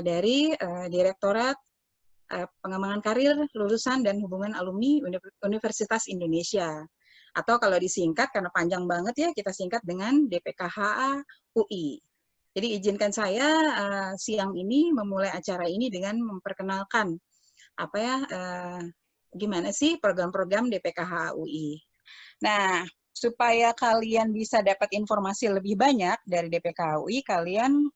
dari Direktorat Pengembangan Karir, Lulusan, dan Hubungan Alumni Universitas Indonesia. Atau kalau disingkat, karena panjang banget ya, kita singkat dengan DPKHA UI. Jadi izinkan saya siang ini memulai acara ini dengan memperkenalkan gimana sih program-program DPKHA UI. Nah, supaya kalian bisa dapat informasi lebih banyak dari DPKHA UI, kalian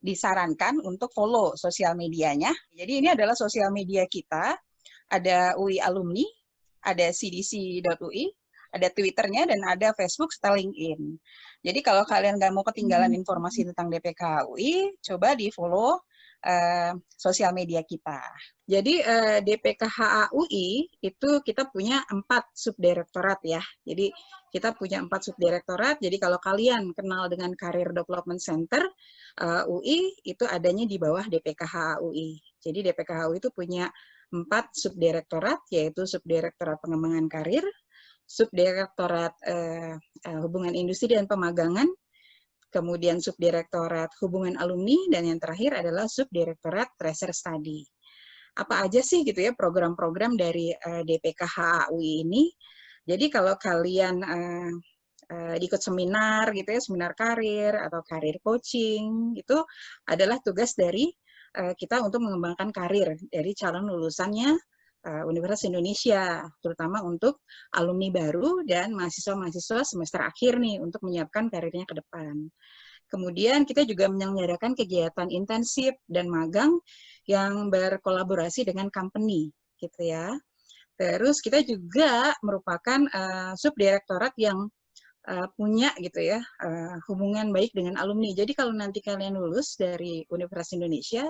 disarankan untuk follow sosial medianya. Jadi ini adalah sosial media kita, ada UI Alumni, ada cdc.ui, ada Twitternya, dan ada Facebook serta LinkedIn. Jadi kalau kalian nggak mau ketinggalan informasi tentang DPKHA UI, coba di-follow sosial media kita. Jadi DPKHA UI itu kita punya 4 subdirektorat ya. Jadi kita punya 4 subdirektorat. Jadi kalau kalian kenal dengan Career Development Center UI itu adanya di bawah DPKHA UI. Jadi DPKHA UI itu punya 4 subdirektorat, yaitu Subdirektorat Pengembangan Karir, Subdirektorat Hubungan Industri dan Pemagangan, kemudian Subdirektorat Hubungan Alumni, dan yang terakhir adalah Subdirektorat Tracer Study. Apa aja sih gitu ya program-program dari DPKHA UI ini? Jadi kalau kalian ikut seminar gitu ya, seminar karir atau karir coaching, itu adalah tugas dari kita untuk mengembangkan karir dari calon lulusannya Universitas Indonesia, terutama untuk alumni baru dan mahasiswa-mahasiswa semester akhir nih untuk menyiapkan karirnya ke depan. Kemudian kita juga menyelenggarakan kegiatan intensif dan magang yang berkolaborasi dengan company, gitu ya. Terus kita juga merupakan subdirektorat yang punya gitu ya hubungan baik dengan alumni. Jadi kalau nanti kalian lulus dari Universitas Indonesia,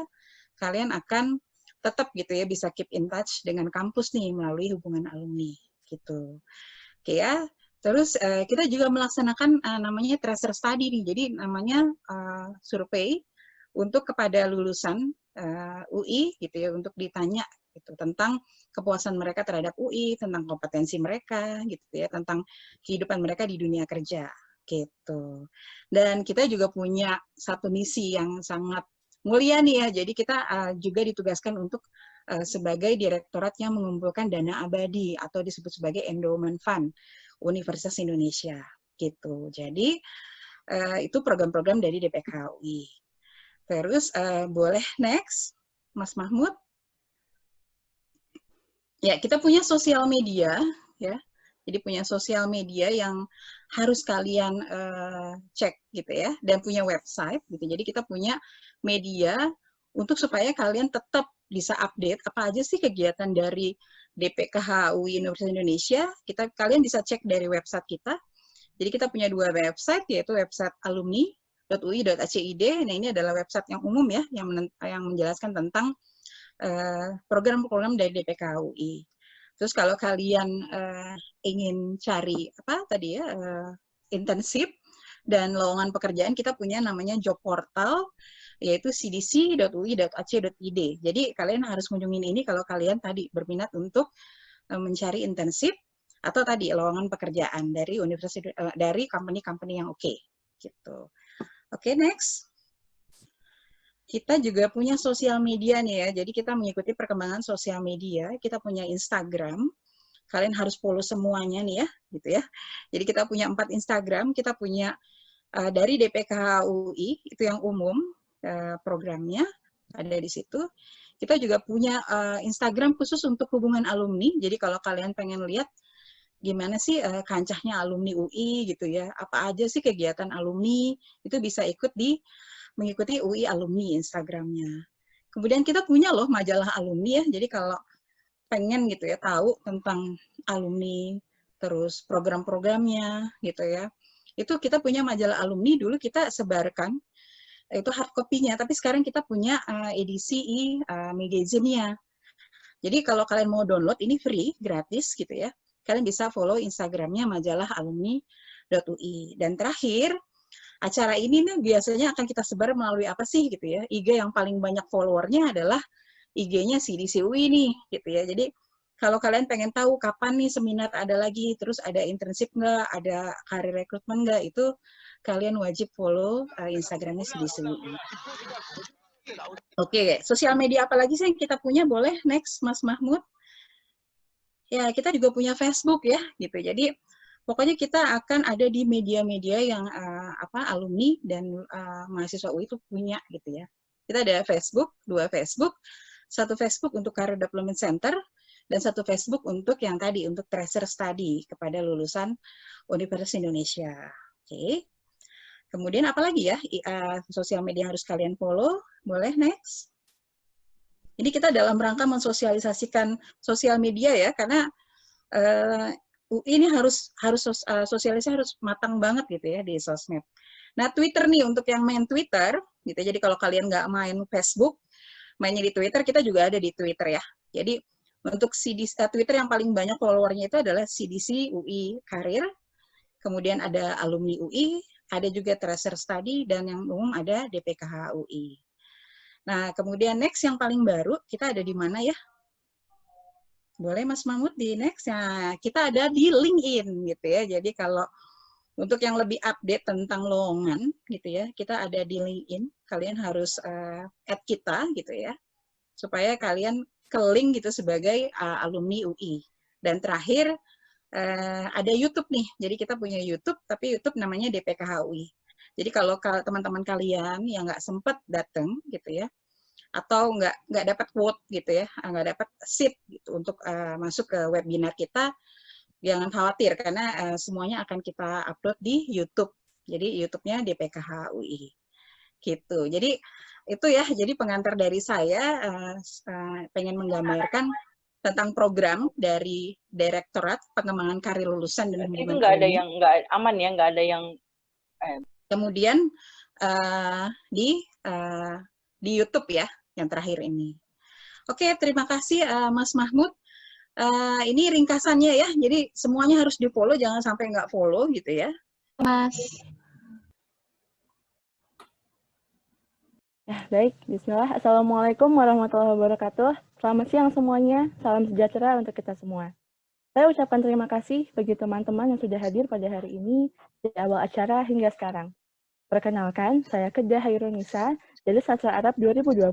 kalian akan tetap gitu ya bisa keep in touch dengan kampus nih melalui hubungan alumni gitu. Oke ya. Terus kita juga melaksanakan namanya tracer study nih. Jadi namanya survei untuk kepada lulusan UI gitu ya untuk ditanya gitu tentang kepuasan mereka terhadap UI, tentang kompetensi mereka gitu ya, tentang kehidupan mereka di dunia kerja gitu. Dan kita juga punya satu misi yang sangat mulia nih ya. Jadi kita juga ditugaskan untuk sebagai direktorat yang mengumpulkan dana abadi atau disebut sebagai endowment fund Universitas Indonesia gitu. Jadi itu program-program dari DPKHA UI. Terus boleh next, Mas Mahmud. Ya, kita punya sosial media ya. Jadi punya sosial media yang harus kalian cek gitu ya, dan punya website gitu. Jadi kita punya media untuk supaya kalian tetap bisa update apa aja sih kegiatan dari DPKHA UI Universitas Indonesia. Kalian bisa cek dari website kita. Jadi kita punya 2 website, yaitu website alumni.ui.acid. Nah ini adalah website yang umum ya, yang menjelaskan tentang program-program dari DPKHA UI. Terus kalau kalian ingin cari apa tadi ya intensif dan lowongan pekerjaan, kita punya namanya job portal yaitu cdc.ui.ac.id. Jadi kalian harus kunjungin ini kalau kalian tadi berminat untuk mencari intensif atau tadi lowongan pekerjaan dari universitas dari company-company yang oke gitu. Oke, next. Kita juga punya sosial media nih ya, jadi kita mengikuti perkembangan sosial media. Kita punya Instagram, kalian harus follow semuanya nih ya, gitu ya. Jadi kita punya 4 Instagram, kita punya dari DPKHA UI, itu yang umum programnya, ada di situ. Kita juga punya Instagram khusus untuk hubungan alumni, jadi kalau kalian pengen lihat gimana sih kancahnya alumni UI gitu ya, apa aja sih kegiatan alumni, itu bisa mengikuti UI Alumni Instagramnya. Kemudian kita punya loh majalah alumni ya, jadi kalau pengen gitu ya tahu tentang alumni, terus program-programnya gitu ya, itu kita punya majalah alumni, dulu kita sebarkan, itu hard copy-nya, tapi sekarang kita punya edisi magazine-nya. Jadi kalau kalian mau download, ini free, gratis gitu ya, kalian bisa follow Instagramnya majalah alumni.ui. Dan terakhir, acara ini nih biasanya akan kita sebar melalui apa sih gitu ya. IG yang paling banyak followernya adalah IG-nya CDC UI nih gitu ya. Jadi kalau kalian pengen tahu kapan nih seminar ada lagi, terus ada internship nggak, ada karir rekrutmen nggak, itu kalian wajib follow Instagramnya CDC UI. Oke, sosial media apa lagi sih yang kita punya? Boleh next, Mas Mahmud? Ya, kita juga punya Facebook ya, gitu. Jadi pokoknya kita akan ada di media-media yang alumni dan mahasiswa UI itu punya gitu ya. Kita ada Facebook, 2 Facebook, 1 Facebook untuk Career Development Center dan 1 Facebook untuk yang tadi untuk tracer study kepada lulusan Universitas Indonesia. Oke. Kemudian apa lagi ya sosial media yang harus kalian follow? Boleh next? Ini kita dalam rangka mensosialisasikan sosial media ya, karena UI ini harus sosialisasi harus matang banget gitu ya di sosmed. Nah, Twitter nih untuk yang main Twitter gitu. Jadi kalau kalian nggak main Facebook, mainnya di Twitter, kita juga ada di Twitter ya. Jadi untuk Twitter yang paling banyak followernya itu adalah CDC UI Karir, kemudian ada alumni UI, ada juga Tracer Study, dan yang umum ada DPKH UI. Nah, kemudian next yang paling baru, kita ada di mana ya? Boleh Mas Mahmud di next? Nah, kita ada di LinkedIn gitu ya. Jadi kalau untuk yang lebih update tentang lowongan gitu ya, kita ada di LinkedIn. Kalian harus add kita gitu ya, supaya kalian ke link gitu sebagai alumni UI. Dan terakhir ada YouTube nih. Jadi kita punya YouTube, tapi YouTube namanya DPKH UI. Jadi kalau teman-teman kalian yang nggak sempat datang gitu ya, atau nggak dapat quote gitu ya, nggak dapat seat gitu untuk masuk ke webinar kita, jangan khawatir karena semuanya akan kita upload di YouTube. Jadi YouTube-nya DPKH UI. Gitu. Jadi itu ya, jadi pengantar dari saya pengen menggambarkan tentang program dari Direktorat Pengembangan Karir Lulusan dan itu Hubungan nggak ada Alumni. yang nggak aman ya, nggak ada yang Kemudian di YouTube ya, yang terakhir ini. Oke, terima kasih Mas Mahmud. Ini ringkasannya ya, jadi semuanya harus di-follow, jangan sampai nggak follow gitu ya. Mas. Ya, baik. Bismillah. Assalamualaikum warahmatullahi wabarakatuh. Selamat siang semuanya. Salam sejahtera untuk kita semua. Saya ucapkan terima kasih bagi teman-teman yang sudah hadir pada hari ini dari awal acara hingga sekarang. Perkenalkan, saya Kedah Hairunisa dari Sastra Arab 2020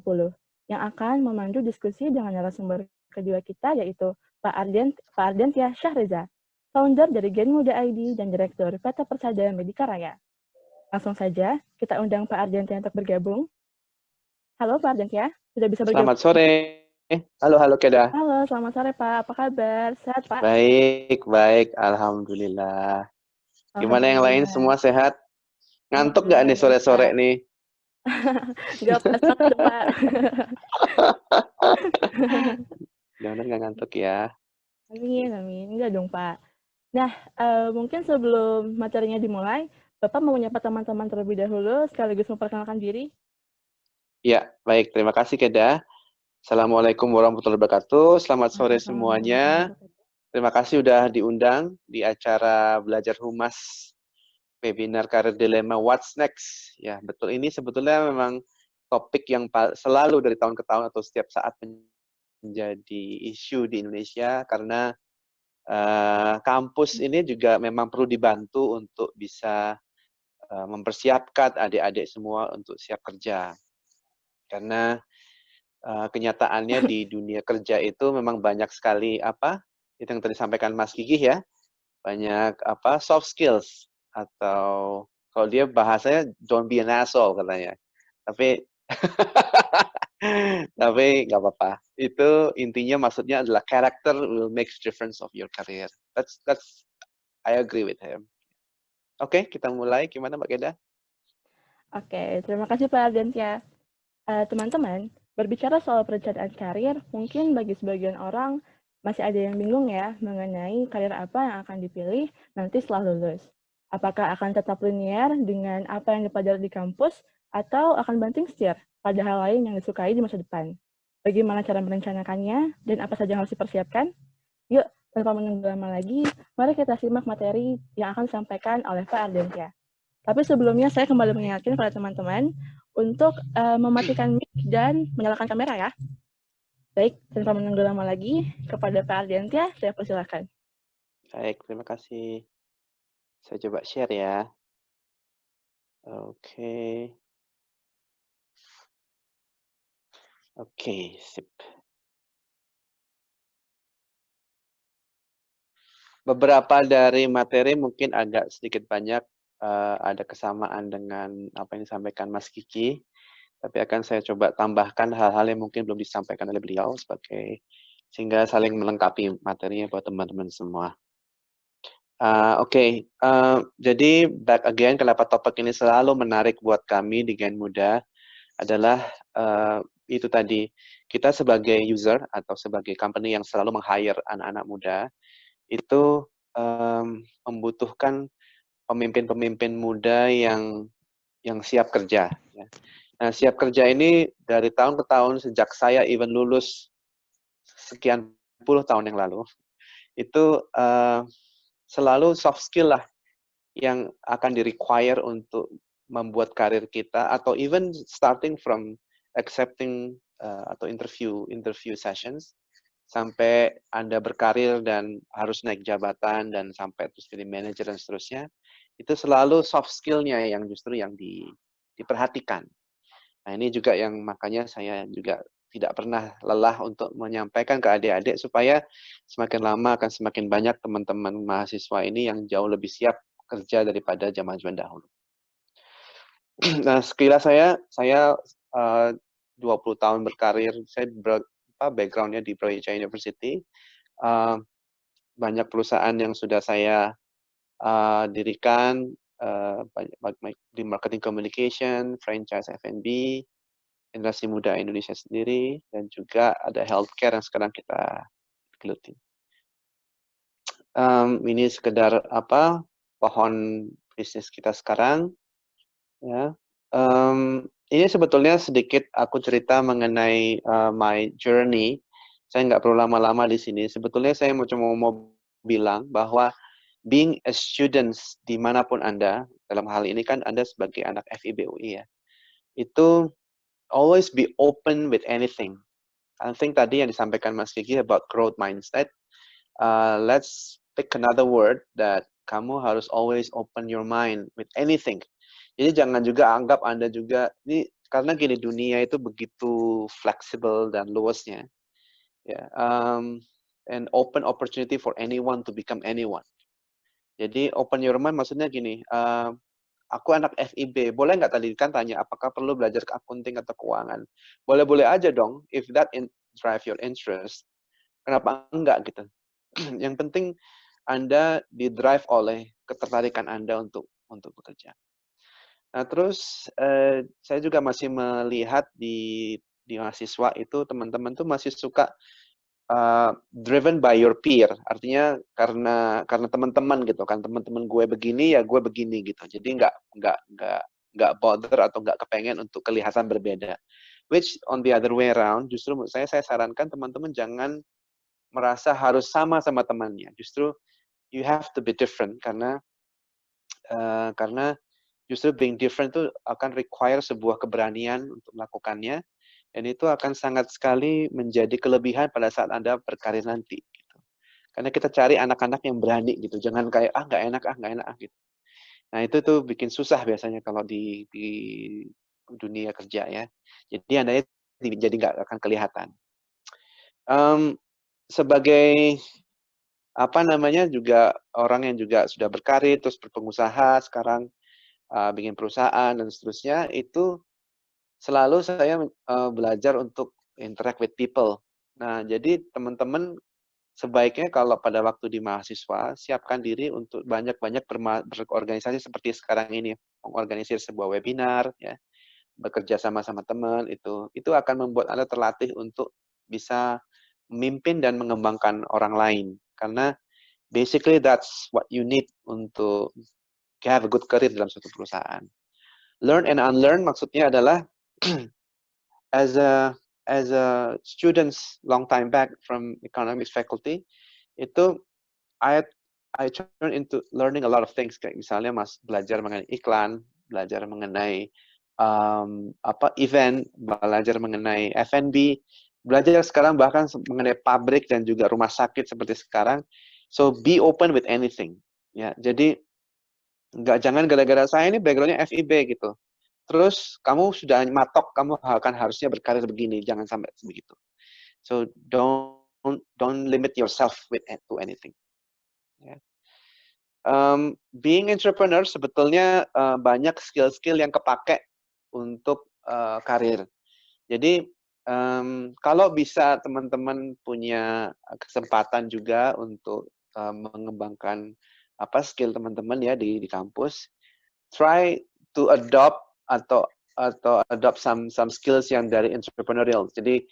yang akan memandu diskusi dengan narasumber kedua kita yaitu Pak Ardentia Syahreza, founder dari Gen Muda ID dan Direktur PT Persada Medika Raya. Langsung saja, kita undang Pak Ardentia untuk bergabung. Halo Pak Ardentia, sudah bisa bergabung? Selamat sore. Halo Kedah. Halo, selamat sore Pak. Apa kabar? Sehat Pak? Baik. Alhamdulillah. Gimana yang lain? Semua sehat? Ngantuk nggak nih sore-sore nih? Nggak pas Pak. Jangan nggak ngantuk ya. Amin. Enggak dong Pak. Nah, mungkin sebelum materinya dimulai, Bapak mau menyapa teman-teman terlebih dahulu sekaligus memperkenalkan diri. Ya, baik. Terima kasih Kedah. Assalamualaikum warahmatullahi wabarakatuh. Selamat sore semuanya. Terima kasih sudah diundang di acara Belajar Humas webinar Karir Dilema What's Next. Ya, betul. Ini sebetulnya memang topik yang selalu dari tahun ke tahun atau setiap saat menjadi isu di Indonesia karena kampus ini juga memang perlu dibantu untuk bisa mempersiapkan adik-adik semua untuk siap kerja. Karena kenyataannya di dunia kerja itu memang banyak sekali itu yang tadi disampaikan Mas Gigih ya, banyak soft skills atau kalau dia bahasanya don't be an asshole katanya. Tapi nggak apa-apa. Itu intinya maksudnya adalah character will make difference of your career. That's I agree with him. Oke, kita mulai. Gimana Mbak Keda? Oke, terima kasih Pak Ardentia. Teman-teman, berbicara soal perencanaan karir, mungkin bagi sebagian orang masih ada yang bingung ya mengenai karir apa yang akan dipilih nanti setelah lulus. Apakah akan tetap linear dengan apa yang dipelajari di kampus, atau akan banting setir pada hal lain yang disukai di masa depan? Bagaimana cara merencanakannya, dan apa saja yang harus dipersiapkan? Yuk, tanpa menunggu lama lagi, mari kita simak materi yang akan disampaikan oleh Pak Ardentia. Tapi sebelumnya saya kembali mengingatkan pada teman-teman untuk mematikan mic dan menyalakan kamera ya. Baik, tanpa menunggu lama lagi, kepada Pak Ardentia, saya persilakan. Baik, terima kasih. Saya coba share ya. Oke. Oke, sip. Beberapa dari materi mungkin agak sedikit banyak ada kesamaan dengan apa yang disampaikan Mas Kiki, tapi akan saya coba tambahkan hal-hal yang mungkin belum disampaikan oleh beliau sehingga saling melengkapi materinya buat teman-teman semua. Oke, jadi back again, kenapa topik ini selalu menarik buat kami di Gen Muda adalah itu tadi, kita sebagai user atau sebagai company yang selalu meng-hire anak-anak muda, itu membutuhkan pemimpin-pemimpin muda yang siap kerja. Ya. Nah, siap kerja ini dari tahun ke tahun sejak saya even lulus sekian puluh tahun yang lalu, itu selalu soft skill lah yang akan di-require untuk membuat karir kita atau even starting from accepting atau interview sessions sampai Anda berkarir dan harus naik jabatan dan sampai terus jadi manajer dan seterusnya, itu selalu soft skill-nya yang justru yang diperhatikan. Nah, ini juga yang makanya saya juga tidak pernah lelah untuk menyampaikan ke adik-adik supaya semakin lama akan semakin banyak teman-teman mahasiswa ini yang jauh lebih siap kerja daripada zaman-zaman dahulu. Nah, sekilas saya 20 tahun berkarir, saya background-nya di Brawijaya University. Banyak perusahaan yang sudah saya dirikan, di marketing communication, franchise F&B, generasi muda Indonesia sendiri, dan juga ada healthcare yang sekarang kita geluti. Ini sekedar pohon bisnis kita sekarang. Ya. Ini sebetulnya sedikit aku cerita mengenai my journey. Saya nggak perlu lama-lama di sini. Sebetulnya saya cuma mau bilang bahwa being a student dimanapun Anda, dalam hal ini kan Anda sebagai anak FIB UI ya, itu always be open with anything. I think tadi yang disampaikan Mas Kiki about growth mindset, let's pick another word that kamu harus always open your mind with anything. Jadi jangan juga anggap Anda juga, ini karena gini dunia itu begitu fleksibel dan luasnya. Ya, and open opportunity for anyone to become anyone. Jadi open your mind maksudnya gini, aku anak FIB, boleh nggak tadi kan tanya apakah perlu belajar ke accounting atau keuangan? Boleh-boleh aja dong, if that drive your interest, kenapa enggak gitu. Yang penting Anda di-drive oleh ketertarikan Anda untuk bekerja. Nah, terus saya juga masih melihat di mahasiswa itu teman-teman tuh masih suka driven by your peer. Artinya karena teman-teman gitu kan, teman-teman gue begini ya gue begini gitu. Jadi nggak bother atau nggak kepengen untuk kelihatan berbeda. Which on the other way around, justru menurut saya sarankan teman-teman jangan merasa harus sama temannya. Justru you have to be different karena justru being different itu akan require sebuah keberanian untuk melakukannya, dan itu akan sangat sekali menjadi kelebihan pada saat Anda berkarir nanti. Gitu. Karena kita cari anak-anak yang berani gitu, jangan kayak nggak enak gitu. Nah itu tuh bikin susah biasanya kalau di dunia kerja ya. Jadi Anda jadi nggak akan kelihatan. Sebagai juga orang yang juga sudah berkarir terus berpengusaha sekarang bikin perusahaan dan seterusnya, itu selalu saya belajar untuk interact with people. Nah, jadi teman-teman sebaiknya kalau pada waktu di mahasiswa, siapkan diri untuk banyak-banyak berorganisasi seperti sekarang ini, mengorganisir sebuah webinar, ya, bekerja sama teman, itu akan membuat Anda terlatih untuk bisa memimpin dan mengembangkan orang lain. Karena basically that's what you need untuk have a good career dalam suatu perusahaan. Learn and unlearn maksudnya adalah as a students long time back from economics faculty, itu I turn into learning a lot of things, kayak misalnya belajar mengenai iklan, belajar mengenai event, belajar mengenai F&B, belajar sekarang bahkan mengenai pabrik dan juga rumah sakit seperti sekarang. So be open with anything. Ya, jadi jangan gara-gara saya ini backgroundnya FIB gitu. terus kamu sudah matok, kamu akan harusnya berkarir begini, jangan sampai begitu. So don't limit yourself to anything. Ya. Being entrepreneur sebetulnya banyak skill-skill yang kepake untuk karir. Jadi kalau bisa teman-teman punya kesempatan juga untuk mengembangkan skill teman-teman ya di kampus, try to adopt atau adopt some skills yang dari entrepreneurial. Jadi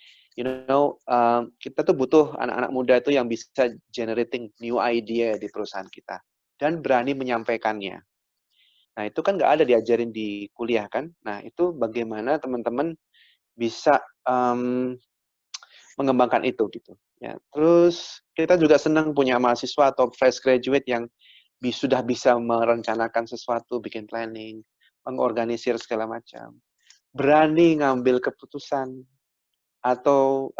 kita tuh butuh anak-anak muda itu yang bisa generating new idea di perusahaan kita dan berani menyampaikannya. Nah, itu kan nggak ada diajarin di kuliah kan. Nah, itu bagaimana teman-teman bisa mengembangkan itu gitu. Ya. Terus kita juga senang punya mahasiswa atau fresh graduate yang sudah bisa merencanakan sesuatu, bikin planning, mengorganisir segala macam. Berani ngambil keputusan atau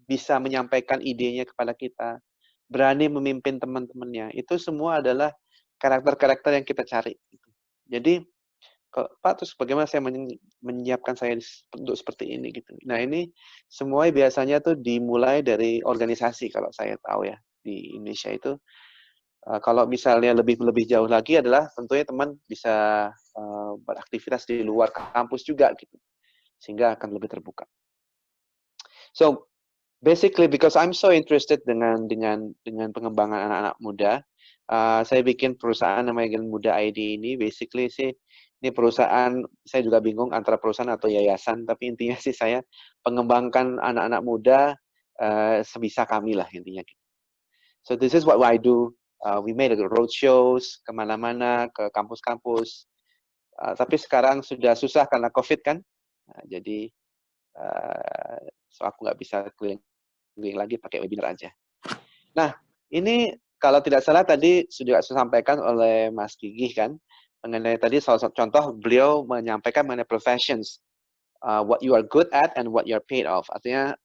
bisa menyampaikan idenya kepada kita. Berani memimpin teman-temannya. Itu semua adalah karakter-karakter yang kita cari. Jadi, Pak, terus bagaimana saya menyiapkan saya untuk seperti ini gitu. Nah, ini semua biasanya tuh dimulai dari organisasi kalau saya tahu ya di Indonesia itu. Kalau misalnya lebih jauh lagi adalah tentunya teman bisa beraktivitas di luar kampus juga gitu, sehingga akan lebih terbuka. So basically because I'm so interested dengan pengembangan anak-anak muda, saya bikin perusahaan namanya Gen Muda ID ini. Basically sih ini perusahaan, saya juga bingung antara perusahaan atau yayasan, tapi intinya sih saya pengembangkan anak-anak muda sebisa kami lah intinya. So this is what I do. We made road shows kemana-mana, ke kampus-kampus. Tapi sekarang sudah susah karena COVID kan. Jadi so aku nggak bisa keliling lagi pakai webinar aja. Nah, ini kalau tidak salah tadi sudah disampaikan oleh Mas Gigih kan, mengenai tadi salah satu contoh beliau menyampaikan mengenai professions, what you are good at and what you are paid of. Artinya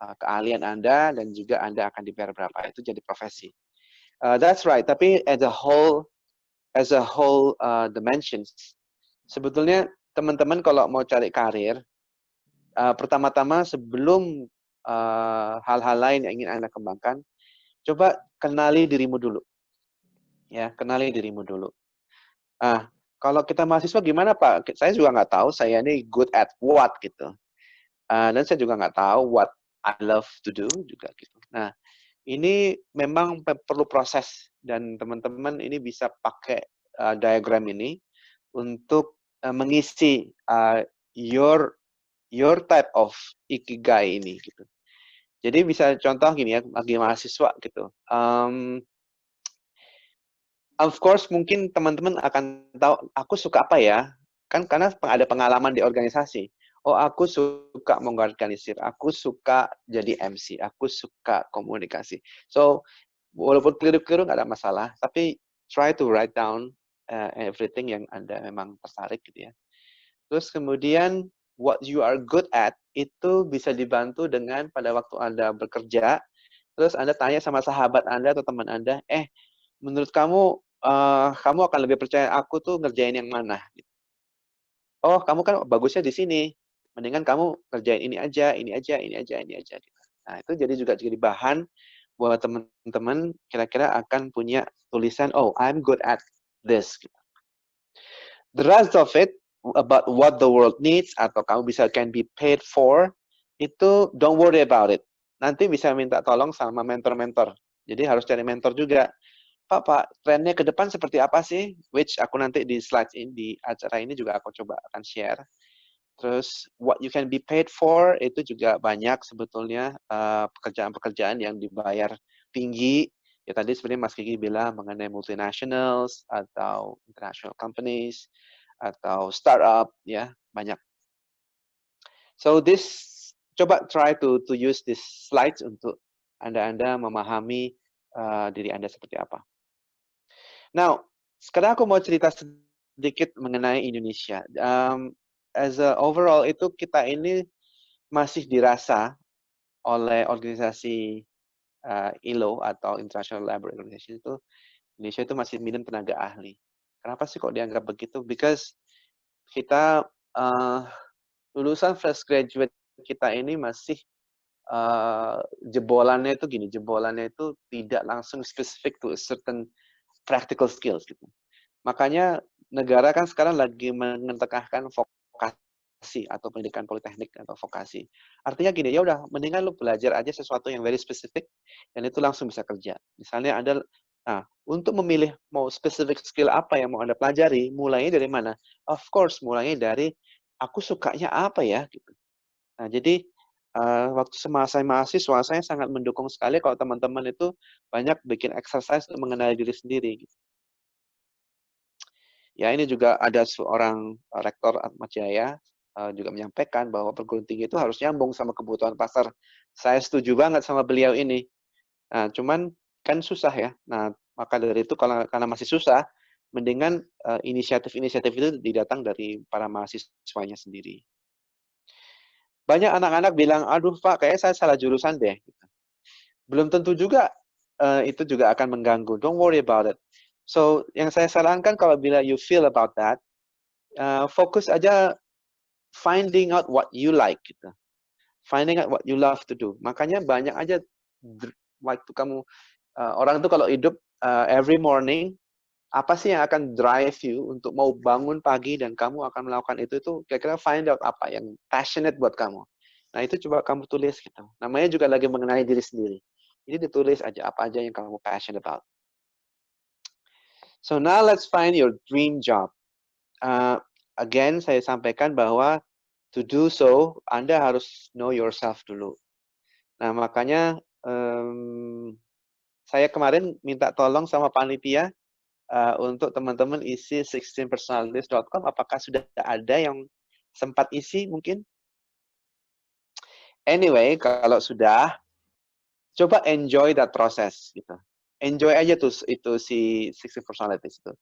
keahlian Anda dan juga Anda akan dibayar berapa, itu jadi profesi. That's right. Tapi as a whole dimensions, sebetulnya teman-teman kalau mau cari karir, pertama-tama sebelum hal-hal lain yang ingin Anda kembangkan, coba kenali dirimu dulu. Ya, kenali dirimu dulu. Kalau kita mahasiswa gimana Pak? Saya juga nggak tahu saya ini good at what gitu. Dan saya juga nggak tahu what I love to do juga gitu. Nah, ini memang perlu proses dan teman-teman ini bisa pakai diagram ini untuk mengisi your type of ikigai ini gitu. Jadi bisa contoh gini ya bagi mahasiswa gitu. Of course mungkin teman-teman akan tahu aku suka apa ya, kan karena ada pengalaman di organisasi. Oh, aku suka mengorganisir, aku suka jadi MC, aku suka komunikasi. So walaupun keliru-keliru nggak ada masalah, tapi try to write down everything yang Anda memang tertarik gitu ya. Terus kemudian what you are good at itu bisa dibantu dengan pada waktu Anda bekerja, terus Anda tanya sama sahabat Anda atau teman Anda, menurut kamu, kamu akan lebih percaya aku tuh ngerjain yang mana? Oh, kamu kan bagusnya di sini. Mendingan kamu ngerjain ini aja, ini aja, ini aja, ini aja. Nah, itu juga jadi bahan buat teman-teman kira-kira akan punya tulisan, oh, I'm good at this. The rest of it, about what the world needs, atau kamu bisa can be paid for, itu don't worry about it. Nanti bisa minta tolong sama mentor-mentor. Jadi harus cari mentor juga. Pak, trennya ke depan seperti apa sih? Which aku nanti di slides ini, di acara ini juga aku coba akan share. Terus what you can be paid for itu juga banyak sebetulnya pekerjaan-pekerjaan yang dibayar tinggi. Ya tadi sebenarnya Mas Gigi bilang mengenai multinationals atau international companies atau startup ya banyak. So coba try to use this slides untuk Anda memahami diri Anda seperti apa. Now, sekarang aku mau cerita sedikit mengenai Indonesia. As a overall itu kita ini masih dirasa oleh organisasi ILO atau International Labour Organization itu Indonesia itu masih minim tenaga ahli. Kenapa sih kok dianggap begitu? Because kita lulusan fresh graduate kita ini masih jebolannya itu gini, jebolannya itu tidak langsung spesifik to a certain practical skills gitu. Makanya negara kan sekarang lagi mengetekahkan vokasi atau pendidikan politeknik atau vokasi. Artinya gini, ya udah mendingan lu belajar aja sesuatu yang very specific dan itu langsung bisa kerja. Misalnya ada untuk memilih mau specific skill apa yang mau Anda pelajari, mulainya dari mana? Of course, mulainya dari aku sukanya apa ya gitu. Nah, jadi waktu semasa mahasiswa saya sangat mendukung sekali kalau teman-teman itu banyak bikin exercise untuk mengenali diri sendiri gitu. Ya, ini juga ada seorang rektor Atma Jaya juga menyampaikan bahwa perguruan tinggi itu harus nyambung sama kebutuhan pasar. Saya setuju banget sama beliau ini. Nah, cuman kan susah ya. Nah, maka dari itu karena masih susah, mendingan inisiatif-inisiatif itu didatang dari para mahasiswanya sendiri. Banyak anak-anak bilang, aduh Pak, kayaknya saya salah jurusan deh. Belum tentu juga itu juga akan mengganggu. Don't worry about it. So, yang saya sarankan kalau bila you feel about that, fokus aja finding out what you like gitu. Finding out what you love to do. Makanya banyak aja waktu kamu orang tuh kalau hidup every morning, apa sih yang akan drive you untuk mau bangun pagi dan kamu akan melakukan itu kira-kira find out apa yang passionate buat kamu. Nah, itu coba kamu tulis gitu. Namanya juga lagi mengenai diri sendiri. Jadi ditulis aja apa aja yang kamu passionate about. So now let's find your dream job. Again, saya sampaikan bahwa to do so, Anda harus know yourself dulu. Nah, makanya saya kemarin minta tolong sama panitia untuk teman-teman isi 16personalities.com. Apakah sudah ada yang sempat isi mungkin? Anyway, kalau sudah, coba enjoy that process gitu. Enjoy aja tuh itu si 16 personalities itu.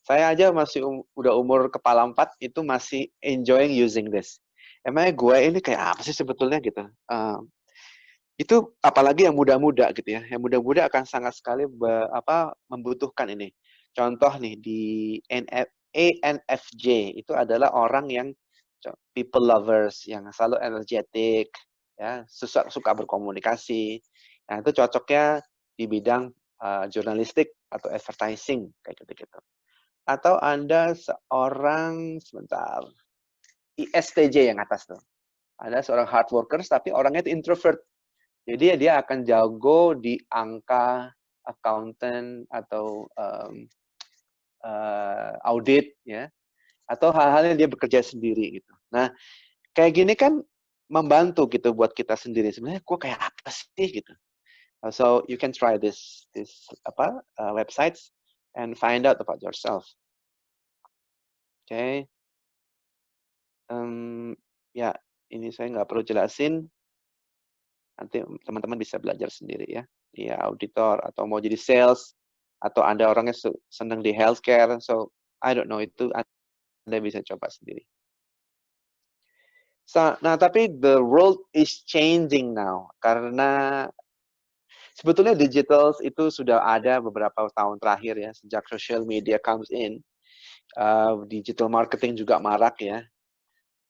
Saya aja masih udah umur kepala 4 itu masih enjoying using this. Emangnya gue ini kayak apa sih sebetulnya gitu. Itu apalagi yang muda-muda gitu ya. Yang muda-muda akan sangat sekali membutuhkan ini. Contoh nih di ENFJ itu adalah orang yang people lovers, yang selalu energetik, ya, suka berkomunikasi. Nah, itu cocoknya di bidang jurnalistik atau advertising kayak gitu-gitu. Atau Anda seorang ISTJ yang atas tuh. Ada seorang hard workers tapi orangnya itu introvert. Jadi dia akan jago di angka, accountant atau audit ya. Atau hal-hal yang dia bekerja sendiri gitu. Nah, kayak gini kan membantu gitu buat kita sendiri. Sebenarnya gue kayak apa sih gitu. So you can try this websites and find out about yourself. Oke. Ya, ini saya nggak perlu jelasin. Nanti teman-teman bisa belajar sendiri ya. Ya, auditor atau mau jadi sales atau Anda orangnya senang di healthcare. So, I don't know, itu Anda bisa coba sendiri. Nah, tapi the world is changing now karena sebetulnya digital itu sudah ada beberapa tahun terakhir ya, sejak social media comes in, digital marketing juga marak ya.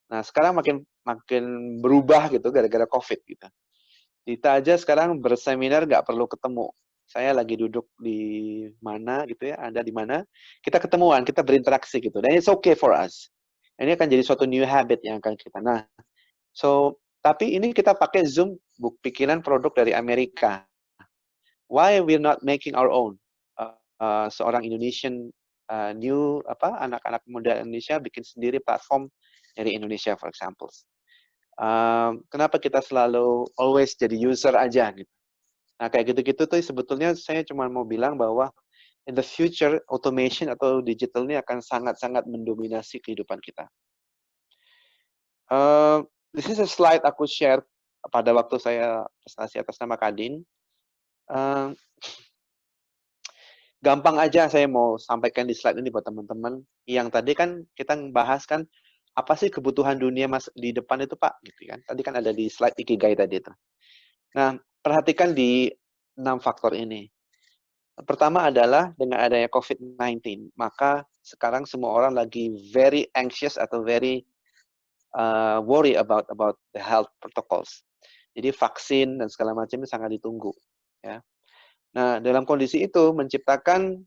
Nah, sekarang makin berubah gitu gara-gara COVID gitu. Kita aja sekarang berseminar nggak perlu ketemu. Saya lagi duduk di mana gitu ya, Anda di mana, kita ketemuan, kita berinteraksi gitu. Dan it's okay for us. Ini akan jadi suatu new habit yang akan kita. Nah, tapi ini kita pakai Zoom, pikiran produk dari Amerika. Why we're not making our own? Seorang Indonesian anak-anak muda Indonesia bikin sendiri platform dari Indonesia, for example. Kenapa kita selalu always jadi user aja gitu? Nah, kayak gitu-gitu tuh sebetulnya saya cuma mau bilang bahwa in the future automation atau digital ini akan sangat-sangat mendominasi kehidupan kita. This is a slide aku share pada waktu saya prestasi atas nama Kadin. Gampang aja saya mau sampaikan di slide ini buat teman-teman. Yang tadi kan kita bahas kan apa sih kebutuhan dunia di depan itu Pak, gitu kan? Tadi kan ada di slide Ikigai tadi itu. Nah, perhatikan di 6 faktor ini. Pertama adalah dengan adanya COVID-19, maka sekarang semua orang lagi very anxious atau very worry about the health protocols. Jadi vaksin dan segala macam itu sangat ditunggu. Ya. Nah, dalam kondisi itu menciptakan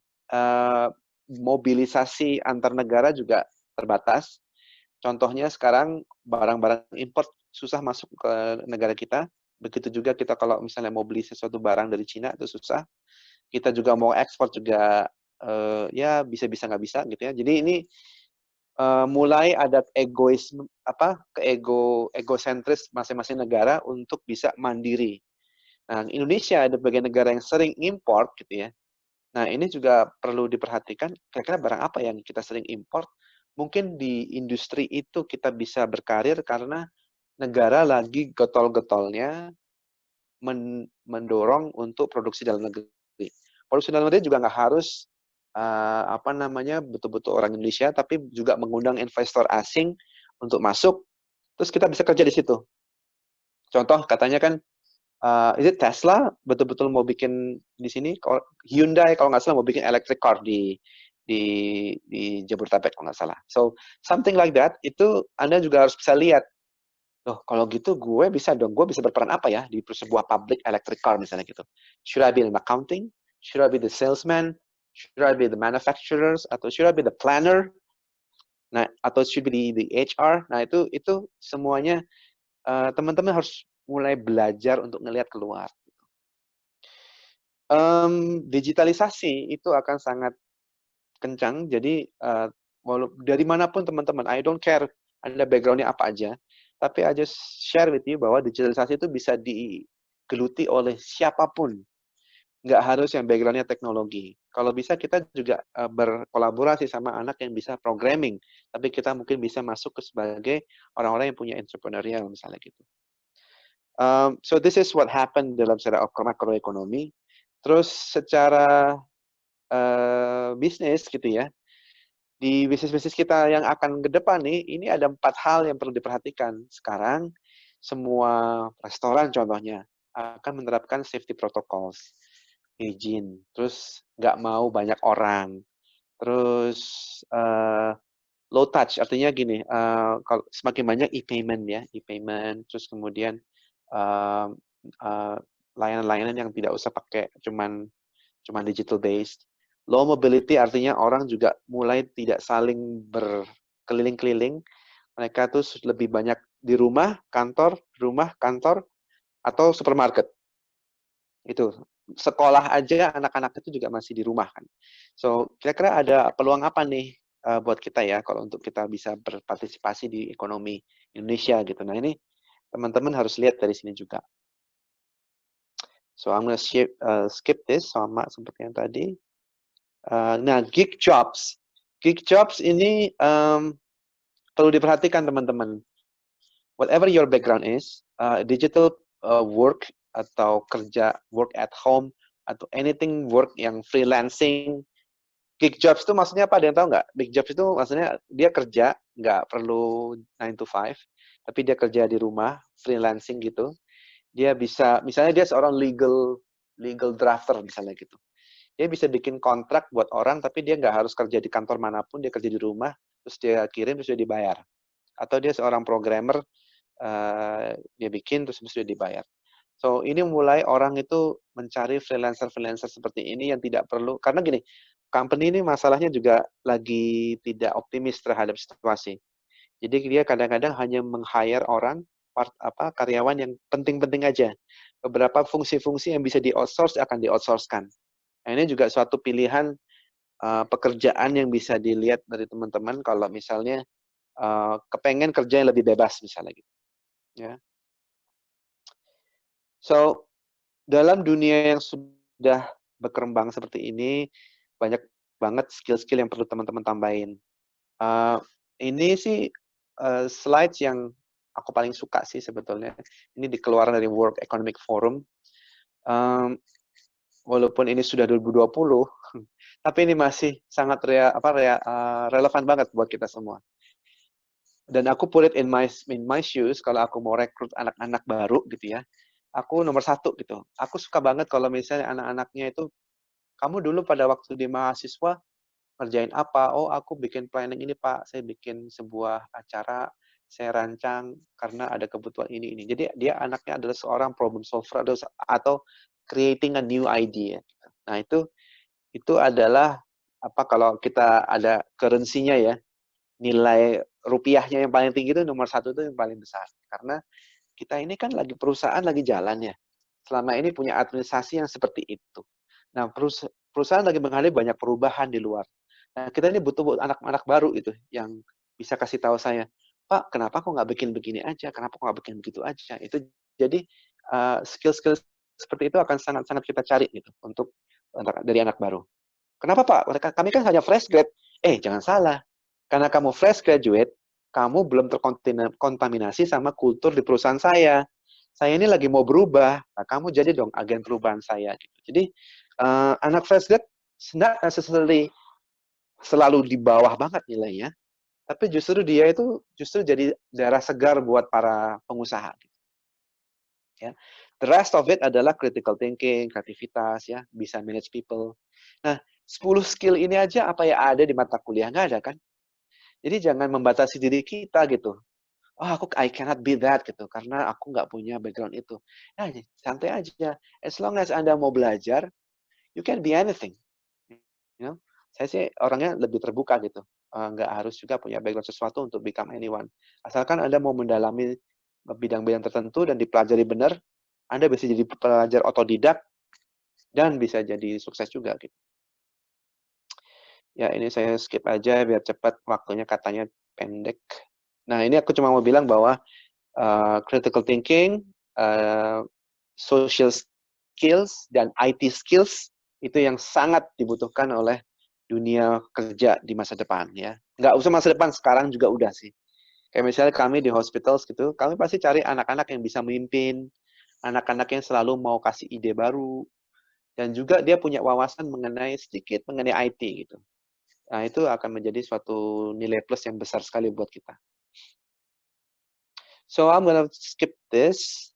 mobilisasi antar negara juga terbatas. Contohnya sekarang barang-barang import susah masuk ke negara kita. Begitu juga kita kalau misalnya mau beli sesuatu barang dari Cina itu susah. Kita juga mau ekspor juga ya bisa-bisa nggak bisa gitu ya. Jadi ini mulai ada egoisme egosentris masing-masing negara untuk bisa mandiri. Nah, Indonesia ada bagian negara yang sering import gitu ya. Nah, ini juga perlu diperhatikan kira-kira barang apa yang kita sering import. Mungkin di industri itu kita bisa berkarir karena negara lagi getol-getolnya mendorong untuk produksi dalam negeri. Produksi dalam negeri juga nggak harus betul-betul orang Indonesia, tapi juga mengundang investor asing untuk masuk, terus kita bisa kerja di situ. Contoh katanya kan, Tesla betul-betul mau bikin di sini, Hyundai kalau nggak salah mau bikin electric car di Jabodetabek kalau nggak salah. So something like that itu Anda juga harus bisa lihat. Loh, kalau gitu gue bisa berperan apa ya di sebuah public electric car misalnya gitu. Should I be in accounting? Should I be the salesman? Should I be the manufacturers? Atau should I be the planner? Nah, atau should be the HR? Nah, itu semuanya teman-teman harus mulai belajar untuk ngelihat keluar. Digitalisasi itu akan sangat kencang, jadi dari manapun teman-teman, I don't care Anda background-nya apa aja, tapi I just share with you bahwa digitalisasi itu bisa digeluti oleh siapapun. Nggak harus yang background-nya teknologi. Kalau bisa kita juga berkolaborasi sama anak yang bisa programming, tapi kita mungkin bisa masuk ke sebagai orang-orang yang punya entrepreneurial misalnya gitu. So this is what happened dalam secara makroekonomi. Terus secara bisnis gitu ya, di bisnis-bisnis kita yang akan ke depan nih, ini ada 4 hal yang perlu diperhatikan. Sekarang, semua restoran contohnya akan menerapkan safety protocols, izin, terus nggak mau banyak orang, terus low touch, artinya gini, kalau semakin banyak e-payment ya, e-payment, terus kemudian layanan-layanan yang tidak usah pakai cuman digital based. Low mobility artinya orang juga mulai tidak saling berkeliling-keliling. Mereka tuh lebih banyak di rumah, kantor, atau supermarket. Itu. Sekolah aja anak-anak itu juga masih di rumah kan. So, kira-kira ada peluang apa nih buat kita ya kalau untuk kita bisa berpartisipasi di ekonomi Indonesia gitu. Nah, ini teman-teman harus lihat dari sini juga. So, I'm gonna skip this sama seperti yang tadi. Nah, gig jobs. Gig jobs ini perlu diperhatikan teman-teman. Whatever your background is, digital work atau kerja work at home atau anything work yang freelancing. Gig jobs itu maksudnya apa? Ada yang tahu nggak? Gig jobs itu maksudnya dia kerja, nggak perlu 9 to 5, tapi dia kerja di rumah, freelancing gitu. Dia bisa, misalnya dia seorang legal drafter misalnya gitu. Dia bisa bikin kontrak buat orang, tapi dia nggak harus kerja di kantor manapun, dia kerja di rumah, terus dia kirim, terus dia dibayar. Atau dia seorang programmer, dia bikin, terus dia dibayar. So, ini mulai orang itu mencari freelancer-freelancer seperti ini yang tidak perlu, karena gini, company ini masalahnya juga lagi tidak optimis terhadap situasi. Jadi dia kadang-kadang hanya meng-hire orang, karyawan yang penting-penting aja. Beberapa fungsi-fungsi yang bisa di-outsource akan di-outsource-kan. Nah, ini juga suatu pilihan pekerjaan yang bisa dilihat dari teman-teman kalau misalnya kepengen kerja yang lebih bebas misalnya gitu. Ya. So, dalam dunia yang sudah berkembang seperti ini, banyak banget skill-skill yang perlu teman-teman tambahin. Ini sih slides yang aku paling suka sih sebetulnya. Ini dikeluarkan dari World Economic Forum. Walaupun ini sudah 2020, tapi ini masih sangat relevan banget buat kita semua. Dan aku put it in my shoes kalau aku mau rekrut anak-anak baru gitu ya. Aku nomor 1 gitu. Aku suka banget kalau misalnya anak-anaknya itu kamu dulu pada waktu di mahasiswa ngerjain apa? Oh, aku bikin planning ini, Pak. Saya bikin sebuah acara, saya rancang karena ada kebutuhan ini. Jadi dia anaknya adalah seorang problem solver atau creating a new idea. Nah, itu adalah apa kalau kita ada currency-nya ya, nilai rupiahnya yang paling tinggi itu nomor 1 itu yang paling besar. Karena kita ini kan lagi perusahaan lagi jalan ya. Selama ini punya administrasi yang seperti itu. Nah, perusahaan lagi menghadapi banyak perubahan di luar. Nah, kita ini butuh anak-anak baru itu yang bisa kasih tahu saya, Pak, kenapa kok nggak bikin begini aja? Kenapa kok nggak bikin begitu aja? Itu jadi skill-skill seperti itu akan sangat-sangat kita cari gitu untuk dari anak baru. Kenapa Pak? Kami kan hanya fresh grade. Jangan salah. Karena kamu fresh graduate, kamu belum terkontaminasi sama kultur di perusahaan saya. Saya ini lagi mau berubah. Nah, kamu jadi dong agen perubahan saya. Gitu. Jadi, anak fresh grade not necessarily selalu di bawah banget nilainya, tapi justru dia itu jadi darah segar buat para pengusaha. Gitu. Ya. The rest of it adalah critical thinking, kreativitas, ya, bisa manage people. Nah, 10 skill ini aja apa ya ada di mata kuliah? Nggak ada kan? Jadi jangan membatasi diri kita gitu. Oh, I cannot be that gitu karena aku nggak punya background itu. Nah, santai aja. As long as Anda mau belajar, you can be anything. You know? Saya sih orangnya lebih terbuka gitu. Nggak harus juga punya background sesuatu untuk become anyone. Asalkan Anda mau mendalami bidang-bidang tertentu dan dipelajari benar, Anda bisa jadi pelajar otodidak dan bisa jadi sukses juga gitu. Ya, ini saya skip aja biar cepat waktunya katanya pendek. Nah, ini aku cuma mau bilang bahwa critical thinking, social skills, dan IT skills itu yang sangat dibutuhkan oleh dunia kerja di masa depan ya. Nggak usah masa depan, sekarang juga udah sih. Kayak misalnya kami di hospitals gitu, kami pasti cari anak-anak yang bisa memimpin, anak-anak yang selalu mau kasih ide baru, dan juga dia punya wawasan sedikit mengenai IT gitu. Nah, itu akan menjadi suatu nilai plus yang besar sekali buat kita. So, I'm gonna skip this.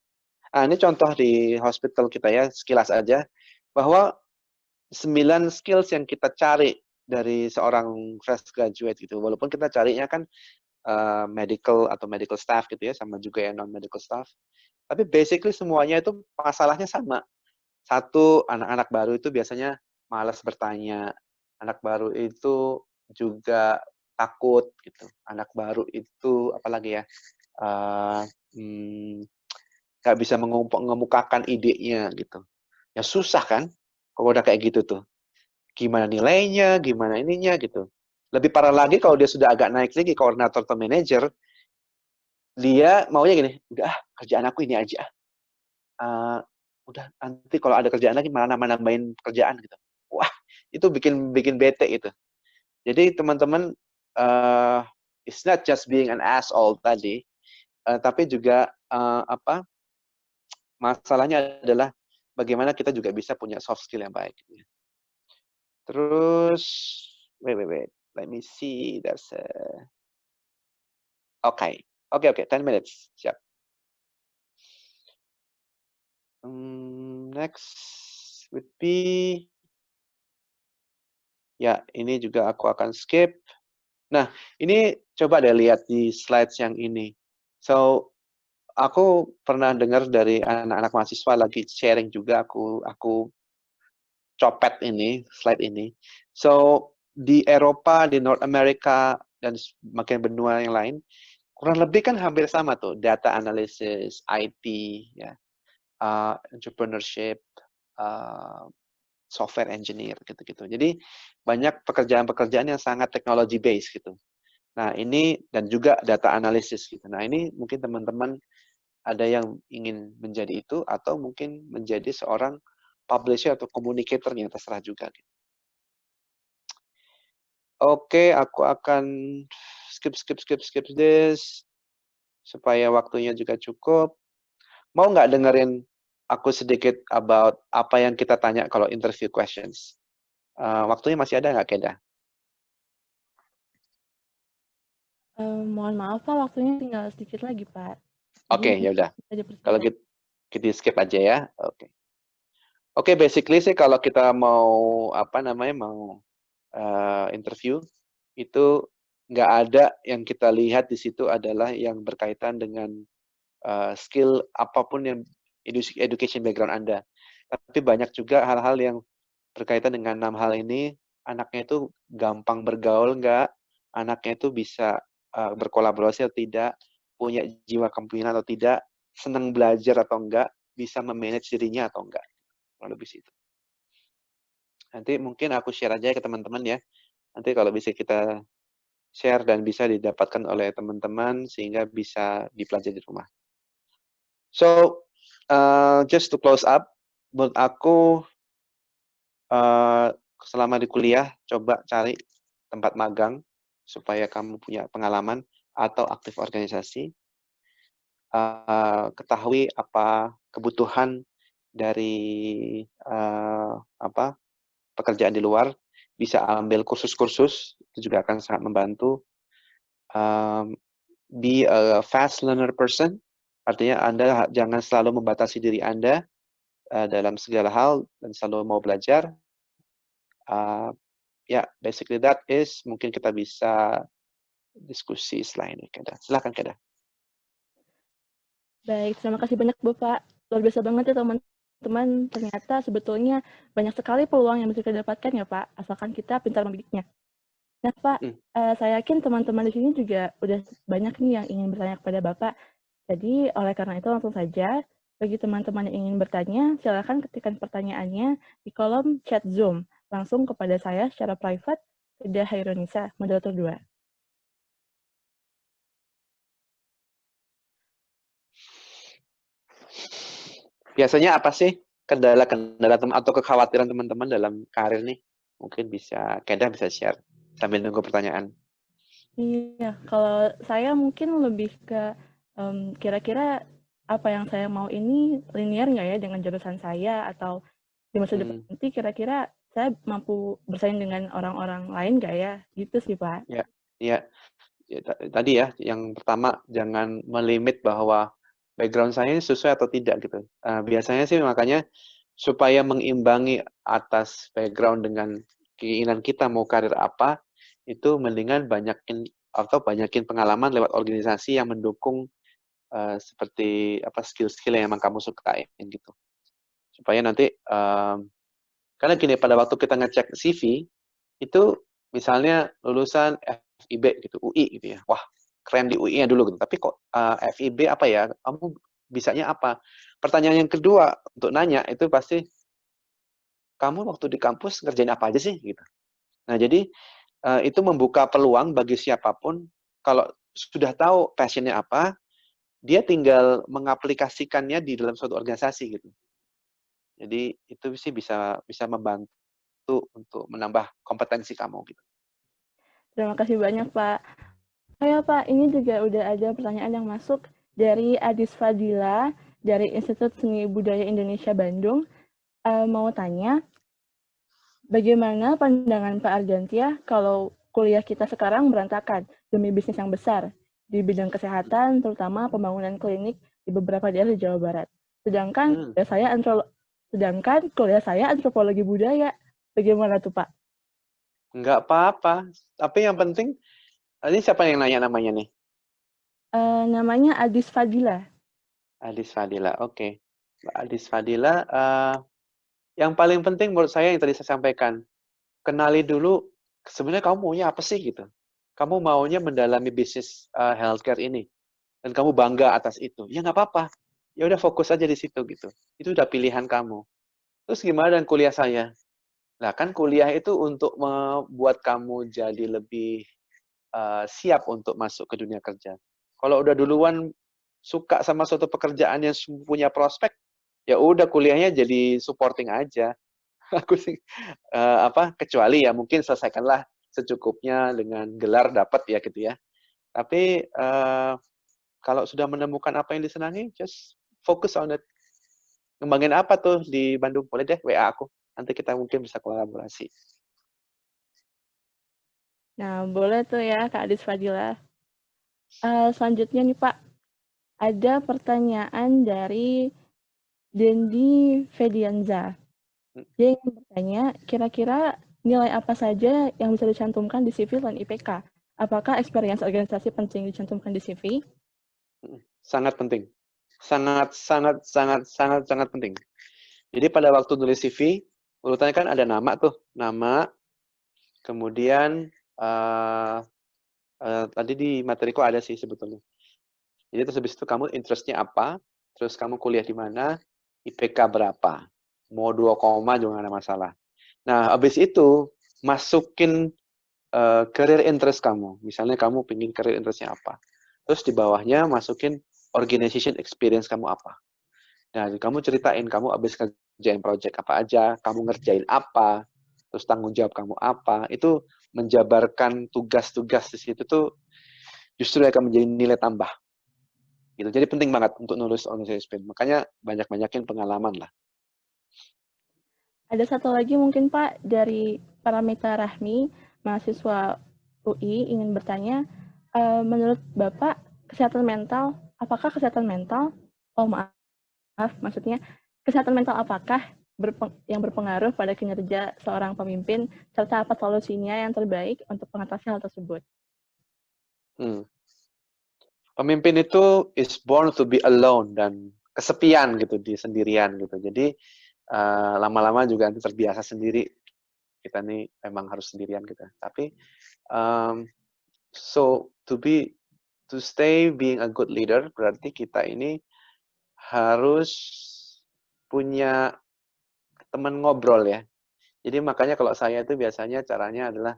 Ini contoh di hospital kita ya, sekilas aja, bahwa 9 skills yang kita cari dari seorang fresh graduate gitu. Walaupun kita carinya kan medical atau medical staff gitu ya, sama juga yang non-medical staff. Tapi basically semuanya itu masalahnya sama. Satu, anak-anak baru itu biasanya malas bertanya. Anak baru itu juga takut gitu. Anak baru itu apalagi ya, nggak bisa mengemukakan idenya gitu. Ya susah kan, kalau udah kayak gitu tuh. Gimana nilainya, gimana ininya gitu. Lebih parah lagi kalau dia sudah agak naik lagi koordinator atau manajer, dia maunya gini, udah kerjaan aku ini aja. Udah nanti kalau ada kerjaan lagi malah nambahin kerjaan gitu. Wah, itu bikin bete gitu. Jadi teman-teman, it's not just being an asshole tadi, tapi juga masalahnya adalah bagaimana kita juga bisa punya soft skill yang baik. Terus, wait. Let me see. Okay. 10 minutes. Siap. Next would be, ya, ini juga aku akan skip. Nah, ini coba deh lihat di slides yang ini. So, aku pernah dengar dari anak-anak mahasiswa lagi sharing juga, aku copet ini, slide ini. So, di Eropa, di North America, dan makin benua yang lain, kurang lebih kan hampir sama tuh, data analysis, IT, ya, entrepreneurship, software engineer, gitu-gitu. Jadi, banyak pekerjaan-pekerjaan yang sangat technology based gitu. Nah, ini dan juga data analysis gitu. Nah, ini mungkin teman-teman ada yang ingin menjadi itu atau mungkin menjadi seorang publisher atau communicator yang terserah juga. Gitu. Oke, aku akan skip this supaya waktunya juga cukup. Mau nggak dengerin aku sedikit about apa yang kita tanya kalau interview questions? Waktunya masih ada nggak, Keda? Mohon maaf Pak, waktunya tinggal sedikit lagi Pak. Oke, ya udah. Kalau gitu, kita skip aja ya. Oke. Oke, basically sih kalau kita mau interview itu nggak ada yang kita lihat di situ adalah yang berkaitan dengan skill apapun yang education background Anda. Tapi banyak juga hal-hal yang berkaitan dengan 6 hal ini, anaknya itu gampang bergaul nggak, anaknya itu bisa berkolaborasi atau tidak, punya jiwa kepemimpinan atau tidak, senang belajar atau enggak, bisa memanage dirinya atau enggak. Kurang lebih situ. Nanti mungkin aku share aja ke teman-teman ya. Nanti kalau bisa kita share dan bisa didapatkan oleh teman-teman sehingga bisa dipelajari di rumah. So, just to close up, menurut aku selama di kuliah coba cari tempat magang supaya kamu punya pengalaman atau aktif organisasi. Ketahui apa kebutuhan dari pekerjaan di luar, bisa ambil kursus-kursus, itu juga akan sangat membantu. Be a fast learner person, artinya Anda jangan selalu membatasi diri Anda dalam segala hal dan selalu mau belajar. Basically that is, mungkin kita bisa diskusi setelah ini, Keda. Silakan, Keda. Baik, terima kasih banyak Bapak. Luar biasa banget ya teman-teman. Ternyata sebetulnya banyak sekali peluang yang bisa kita dapatkan ya Pak, asalkan kita pintar membidiknya. Nah Pak, saya yakin teman-teman di sini juga udah banyak nih yang ingin bertanya kepada Bapak. Jadi oleh karena itu langsung saja, bagi teman-teman yang ingin bertanya, silakan ketikkan pertanyaannya di kolom chat Zoom. Langsung kepada saya secara private, Keda Hairunisa, moderator 2. Biasanya apa sih kendala-kendala atau kekhawatiran teman-teman dalam karir nih? Mungkin bisa, Keda bisa share sambil nunggu pertanyaan. Iya, kalau saya mungkin lebih ke kira-kira apa yang saya mau ini linear nggak ya dengan jurusan saya, atau di masa depan nanti kira-kira saya mampu bersaing dengan orang-orang lain nggak ya? Gitu sih, Pak. Ya, tadi ya, yang pertama jangan melimit bahwa background saya sesuai atau tidak gitu. Biasanya sih makanya supaya mengimbangi atas background dengan keinginan kita mau karir apa, itu mendingan banyakin pengalaman lewat organisasi yang mendukung seperti skill-skill yang emang kamu sukain gitu. Supaya nanti karena gini, pada waktu kita ngecek CV itu misalnya lulusan FIB gitu, UI gitu ya. Wah, keren di UI-nya dulu gitu. Tapi kok FIB apa ya? Kamu bisanya apa? Pertanyaan yang kedua untuk nanya itu pasti, kamu waktu di kampus ngerjain apa aja sih gitu. Nah, jadi itu membuka peluang bagi siapapun kalau sudah tahu passion-nya apa, dia tinggal mengaplikasikannya di dalam suatu organisasi gitu. Jadi itu sih bisa membantu untuk menambah kompetensi kamu gitu. Terima kasih banyak, Pak. Ya, Pak, ini juga udah ada pertanyaan yang masuk dari Adis Fadila dari Institut Seni Budaya Indonesia Bandung. Mau tanya, bagaimana pandangan Pak Ardiansyah kalau kuliah kita sekarang berantakan demi bisnis yang besar di bidang kesehatan, terutama pembangunan klinik di beberapa daerah di Jawa Barat. Sedangkan kuliah saya antropologi budaya. Bagaimana tuh, Pak? Nggak apa-apa. Tapi yang penting, ini siapa yang nanya namanya nih? Namanya Adis Fadila. Adis Fadila, oke. Mbak Adis Fadila, yang paling penting menurut saya yang tadi saya sampaikan, kenali dulu sebenarnya kamu maunya apa sih gitu. Kamu maunya mendalami bisnis healthcare ini, dan kamu bangga atas itu. Ya nggak apa-apa. Ya udah fokus aja di situ gitu. Itu udah pilihan kamu. Terus gimana dengan kuliah saya? Nah kan kuliah itu untuk membuat kamu jadi lebih siap untuk masuk ke dunia kerja. Kalau udah duluan suka sama suatu pekerjaan yang punya prospek, ya udah kuliahnya jadi supporting aja. Aku sih kecuali ya mungkin selesaikanlah secukupnya dengan gelar dapat ya gitu ya. Tapi kalau sudah menemukan apa yang disenangi, just focus on it. Ngembangin apa tuh di Bandung? Boleh deh WA aku. Nanti kita mungkin bisa kolaborasi. Nah, boleh tuh ya, Kak Adis Fadila. Selanjutnya nih, Pak. Ada pertanyaan dari Dendi Fedianza. Dia ingin bertanya, kira-kira nilai apa saja yang bisa dicantumkan di CV dan IPK? Apakah experience organisasi penting dicantumkan di CV? Sangat penting. Sangat, sangat, sangat, sangat, sangat penting. Jadi pada waktu nulis CV, urutannya kan ada nama tuh. Nama, kemudian tadi di materiku ada sih sebetulnya. Jadi terus habis itu kamu interest-nya apa, terus kamu kuliah di mana, IPK berapa. Mau 2 koma juga nggak ada masalah. Nah, habis itu masukin career interest kamu. Misalnya kamu pingin career interest-nya apa. Terus di bawahnya masukin organization experience kamu apa. Nah, kamu ceritain kamu habis kerjain project apa aja, kamu ngerjain apa, terus tanggung jawab kamu apa. Itu menjabarkan tugas-tugas di situ tuh justru akan menjadi nilai tambah. Gitu. Jadi penting banget untuk nulis organization experience. Makanya banyak-banyakin pengalaman lah. Ada satu lagi mungkin Pak, dari Paramita Rahmi, mahasiswa UI, ingin bertanya, menurut Bapak, kesehatan mental, apakah kesehatan mental, oh maaf, maksudnya, kesehatan mental apakah yang berpengaruh pada kinerja seorang pemimpin, serta apa solusinya yang terbaik untuk mengatasi hal tersebut? Pemimpin itu is born to be alone dan kesepian gitu, di sendirian gitu. Jadi lama-lama juga nanti terbiasa sendiri. Kita nih memang harus sendirian gitu. Tapi so to stay being a good leader berarti kita ini harus punya teman ngobrol ya. Jadi makanya kalau saya itu biasanya caranya adalah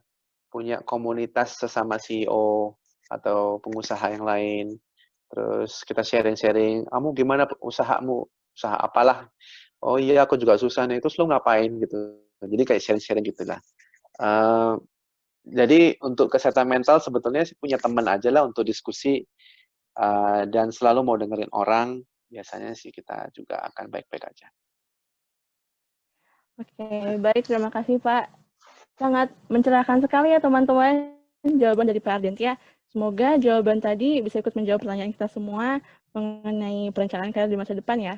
punya komunitas sesama CEO atau pengusaha yang lain. Terus kita sharing-sharing, kamu gimana usahamu? Usaha apalah? Oh iya, aku juga susah nih. Terus lu ngapain gitu? Jadi kayak sharing-sharing gitu lah. Jadi untuk kesehatan mental sebetulnya sih punya teman aja lah untuk diskusi dan selalu mau dengerin orang. Biasanya sih kita juga akan baik-baik aja. Oke, baik. Terima kasih, Pak. Sangat mencerahkan sekali ya, teman-teman, jawaban dari Pak Ardentia. Semoga jawaban tadi bisa ikut menjawab pertanyaan kita semua mengenai perencanaan karir di masa depan ya.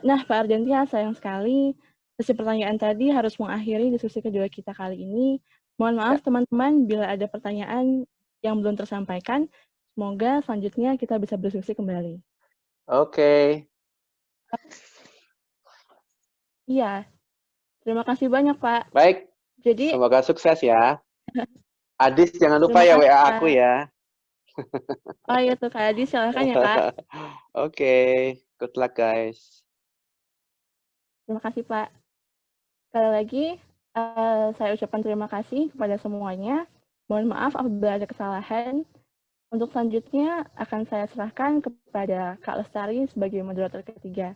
Nah, Pak Ardentia, sayang sekali sesi pertanyaan tadi harus mengakhiri diskusi kedua kita kali ini. Mohon maaf teman-teman bila ada pertanyaan yang belum tersampaikan. Semoga selanjutnya kita bisa berdiskusi kembali. Oke. Iya, terima kasih banyak Pak. Baik, Jadi, semoga sukses ya. Adis jangan lupa terima ya kasih WA Pak. aku ya. Oh iya tuh Kak Adi, silakan ya Kak. Oke, good luck guys. Terima kasih Pak. Sekali lagi, saya ucapkan terima kasih kepada semuanya. Mohon maaf apabila ada kesalahan. Untuk selanjutnya akan saya serahkan kepada Kak Lestari sebagai moderator ketiga.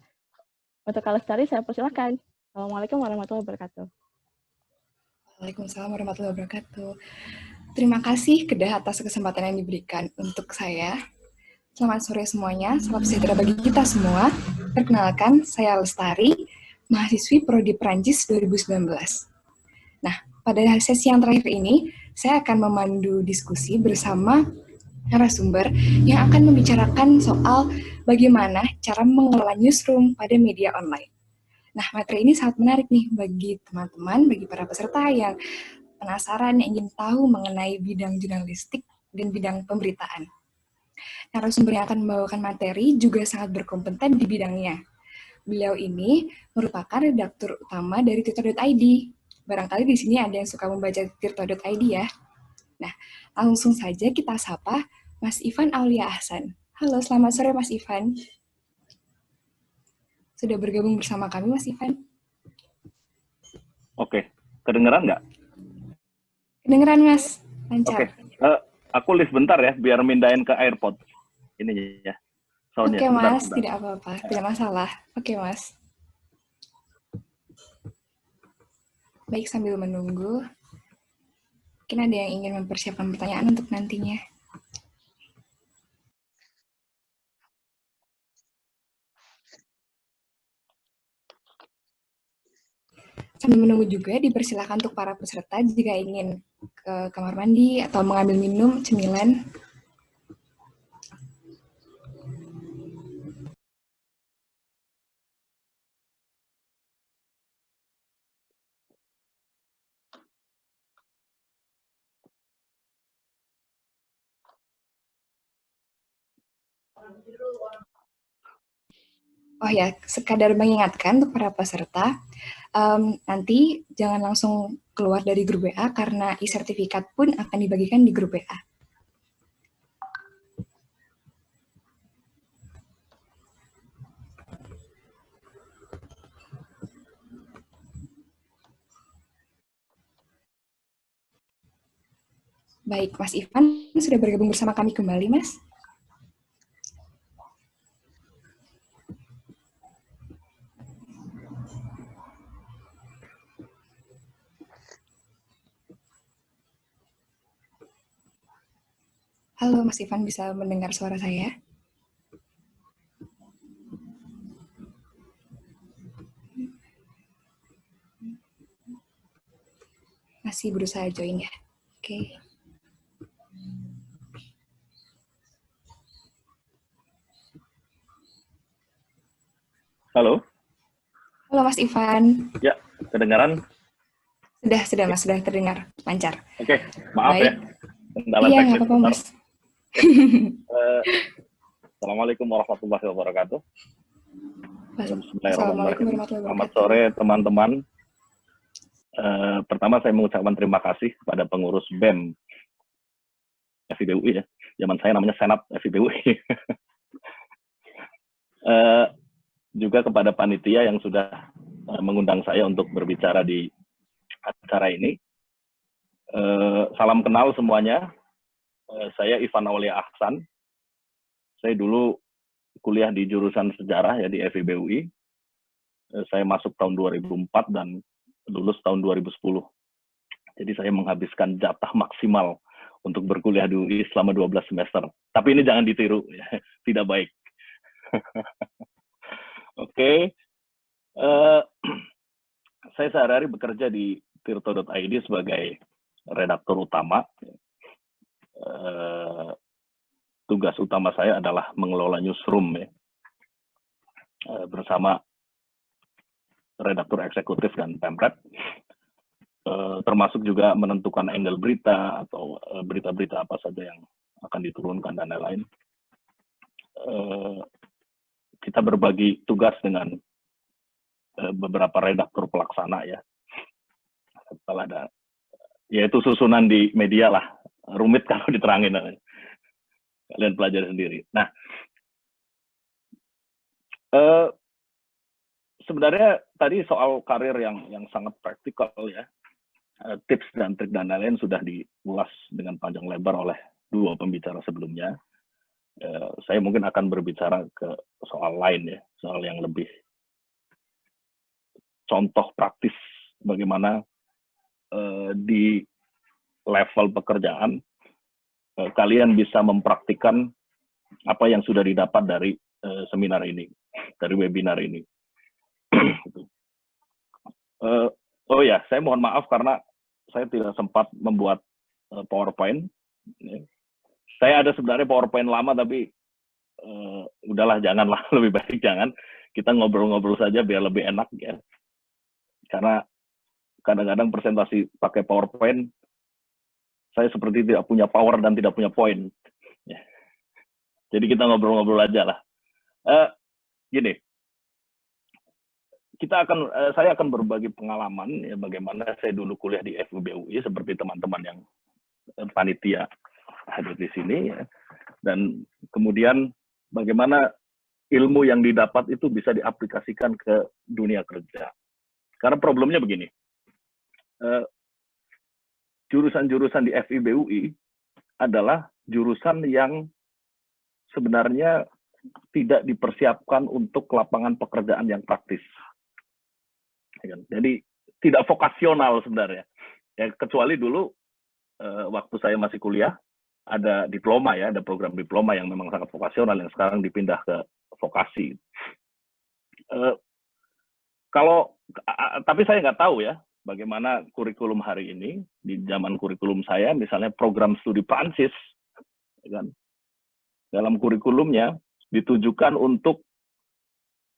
Untuk Kak Lestari, saya persilakan. Assalamualaikum warahmatullahi wabarakatuh. Waalaikumsalam warahmatullahi wabarakatuh. Terima kasih Kedah atas kesempatan yang diberikan untuk saya. Selamat sore semuanya, salam sejahtera bagi kita semua. Perkenalkan, saya Lestari, mahasiswi Prodi Perancis 2019. Nah, pada sesi yang terakhir ini, saya akan memandu diskusi bersama narasumber yang akan membicarakan soal bagaimana cara mengelola newsroom pada media online. Nah, materi ini sangat menarik nih bagi teman-teman, bagi para peserta yang penasaran, yang ingin tahu mengenai bidang jurnalistik dan bidang pemberitaan. Narasumber yang akan membawakan materi juga sangat berkompeten di bidangnya. Beliau ini merupakan redaktur utama dari tirto.id. Barangkali di sini ada yang suka membaca tirto.id ya. Nah, langsung saja kita sapa Mas Ivan Aulia Ahsan. Halo, selamat sore Mas Ivan. Sudah bergabung bersama kami Mas Ivan? Oke, kedengeran nggak? Kedengeran Mas, lancar. Oke, aku list bentar ya, biar mindahin ke AirPod. Ini ya, soundnya. Oke Mas, bentar. tidak apa-apa, tidak masalah. Oke Mas. Baik, sambil menunggu, mungkin ada yang ingin mempersiapkan pertanyaan untuk nantinya. Sambil menunggu juga dipersilakan untuk para peserta jika ingin ke kamar mandi atau mengambil minum, cemilan. Oh ya, sekadar mengingatkan untuk para peserta, nanti jangan langsung keluar dari grup WA karena e-sertifikat pun akan dibagikan di grup WA. Baik, Mas Ivan sudah bergabung bersama kami kembali, Mas. Halo, Mas Ivan, bisa mendengar suara saya? Masih berusaha join ya? Oke. Halo? Halo, Mas Ivan. Ya, kedengaran? Sudah, Mas, sudah terdengar lancar. Oke, maaf Baik. ya. Kendala Iya, nggak teknis apa-apa, bentar. Mas. Assalamualaikum warahmatullahi wabarakatuh. Assalamualaikum warahmatullahi Selamat wabarakatuh. sore teman-teman. Pertama saya mengucapkan terima kasih kepada pengurus BEM FIBUI ya. Zaman saya namanya Senat FIBUI. Juga kepada panitia yang sudah mengundang saya untuk berbicara di acara ini. Salam kenal semuanya. Saya Ivan Aulia Ahsan. Saya dulu kuliah di jurusan sejarah ya di FIBUI. Saya masuk tahun 2004 dan lulus tahun 2010. Jadi saya menghabiskan jatah maksimal untuk berkuliah di UI selama 12 semester. Tapi ini jangan ditiru, ya. Tidak baik. Oke. Saya sehari-hari bekerja di tirto.id sebagai redaktur utama. Tugas utama saya adalah mengelola newsroom ya, bersama redaktur eksekutif dan pemret, termasuk juga menentukan angle berita atau berita-berita apa saja yang akan diturunkan dan lain-lain. Kita berbagi tugas dengan beberapa redaktur pelaksana ya. Setelah ada, yaitu susunan di media lah, rumit kalau diterangin. Kalian pelajari sendiri. Nah, sebenarnya tadi soal karir yang sangat praktikal ya, tips dan trik dan lain-lain sudah diulas dengan panjang lebar oleh dua pembicara sebelumnya. Saya mungkin akan berbicara ke soal lain ya, soal yang lebih contoh praktis bagaimana di level pekerjaan kalian bisa mempraktikkan apa yang sudah didapat dari seminar ini, dari webinar ini. Oh ya, saya mohon maaf karena saya tidak sempat membuat PowerPoint. Saya ada sebenarnya PowerPoint lama, tapi udahlah, janganlah, lebih baik jangan. Kita ngobrol-ngobrol saja biar lebih enak ya. Karena kadang-kadang presentasi pakai PowerPoint, saya seperti tidak punya power dan tidak punya poin. Ya. Jadi kita ngobrol-ngobrol aja lah. Gini, saya akan berbagi pengalaman ya, bagaimana saya dulu kuliah di FIBUI seperti teman-teman yang panitia hadir di sini ya. Dan kemudian bagaimana ilmu yang didapat itu bisa diaplikasikan ke dunia kerja. Karena problemnya begini, jurusan-jurusan di FIBUI adalah jurusan yang sebenarnya tidak dipersiapkan untuk lapangan pekerjaan yang praktis. Jadi tidak vokasional sebenarnya. Ya, kecuali dulu waktu saya masih kuliah ada diploma ya, ada program diploma yang memang sangat vokasional yang sekarang dipindah ke vokasi. Tapi saya nggak tahu ya bagaimana kurikulum hari ini. Di zaman kurikulum saya, misalnya program studi Prancis, kan, dalam kurikulumnya ditujukan untuk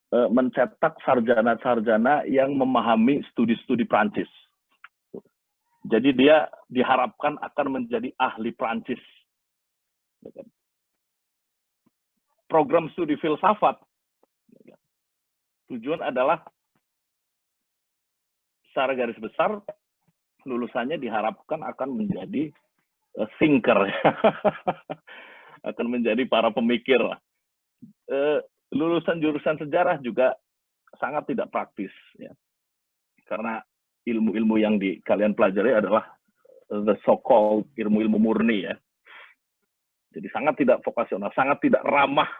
mencetak sarjana-sarjana yang memahami studi-studi Prancis. Jadi dia diharapkan akan menjadi ahli Prancis. program studi filsafat. Tujuan adalah secara garis besar lulusannya diharapkan akan menjadi thinker, akan menjadi para pemikir. Lulusan jurusan sejarah juga sangat tidak praktis, ya. Karena ilmu-ilmu yang kalian pelajari adalah the so-called ilmu-ilmu murni, ya. Jadi sangat tidak vokasional, sangat tidak ramah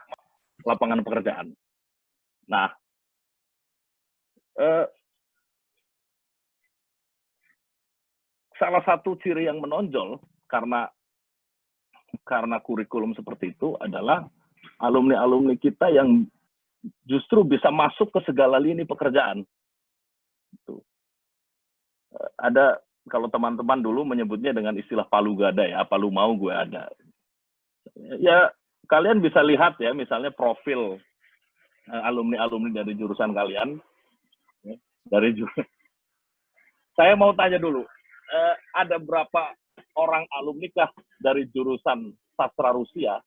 lapangan pekerjaan. Nah, salah satu ciri yang menonjol karena kurikulum seperti itu adalah alumni-alumni kita yang justru bisa masuk ke segala lini pekerjaan. Ada, kalau teman-teman dulu menyebutnya dengan istilah palu gada, ya, apa lu mau gue ada. Ya, kalian bisa lihat ya, misalnya profil alumni-alumni dari jurusan kalian. Saya mau tanya dulu, ada berapa orang alumni kah dari jurusan sastra Rusia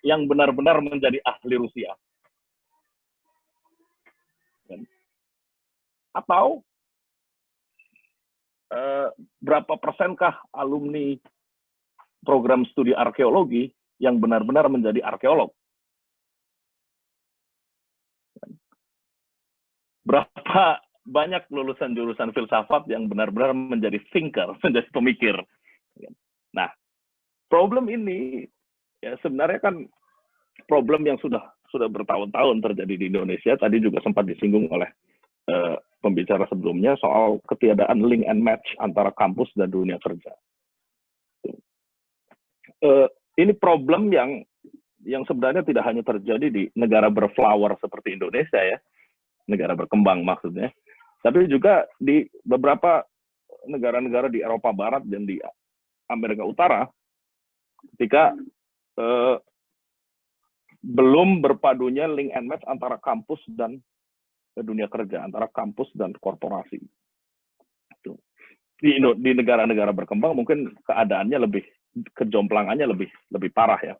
yang benar-benar menjadi ahli Rusia? Atau berapa persenkah alumni program studi arkeologi yang benar-benar menjadi arkeolog? Berapa banyak lulusan jurusan filsafat yang benar-benar menjadi thinker, menjadi pemikir? Nah, problem ini ya sebenarnya kan problem yang sudah bertahun-tahun terjadi di Indonesia. Tadi juga sempat disinggung oleh pembicara sebelumnya soal ketiadaan link and match antara kampus dan dunia kerja. Ini problem yang sebenarnya tidak hanya terjadi di negara berflower seperti Indonesia, ya, negara berkembang maksudnya, tapi juga di beberapa negara-negara di Eropa Barat dan di Amerika Utara, ketika belum berpadunya link and match antara kampus dan dunia kerja, antara kampus dan korporasi. Di negara-negara berkembang mungkin keadaannya kejomplangannya lebih parah, ya.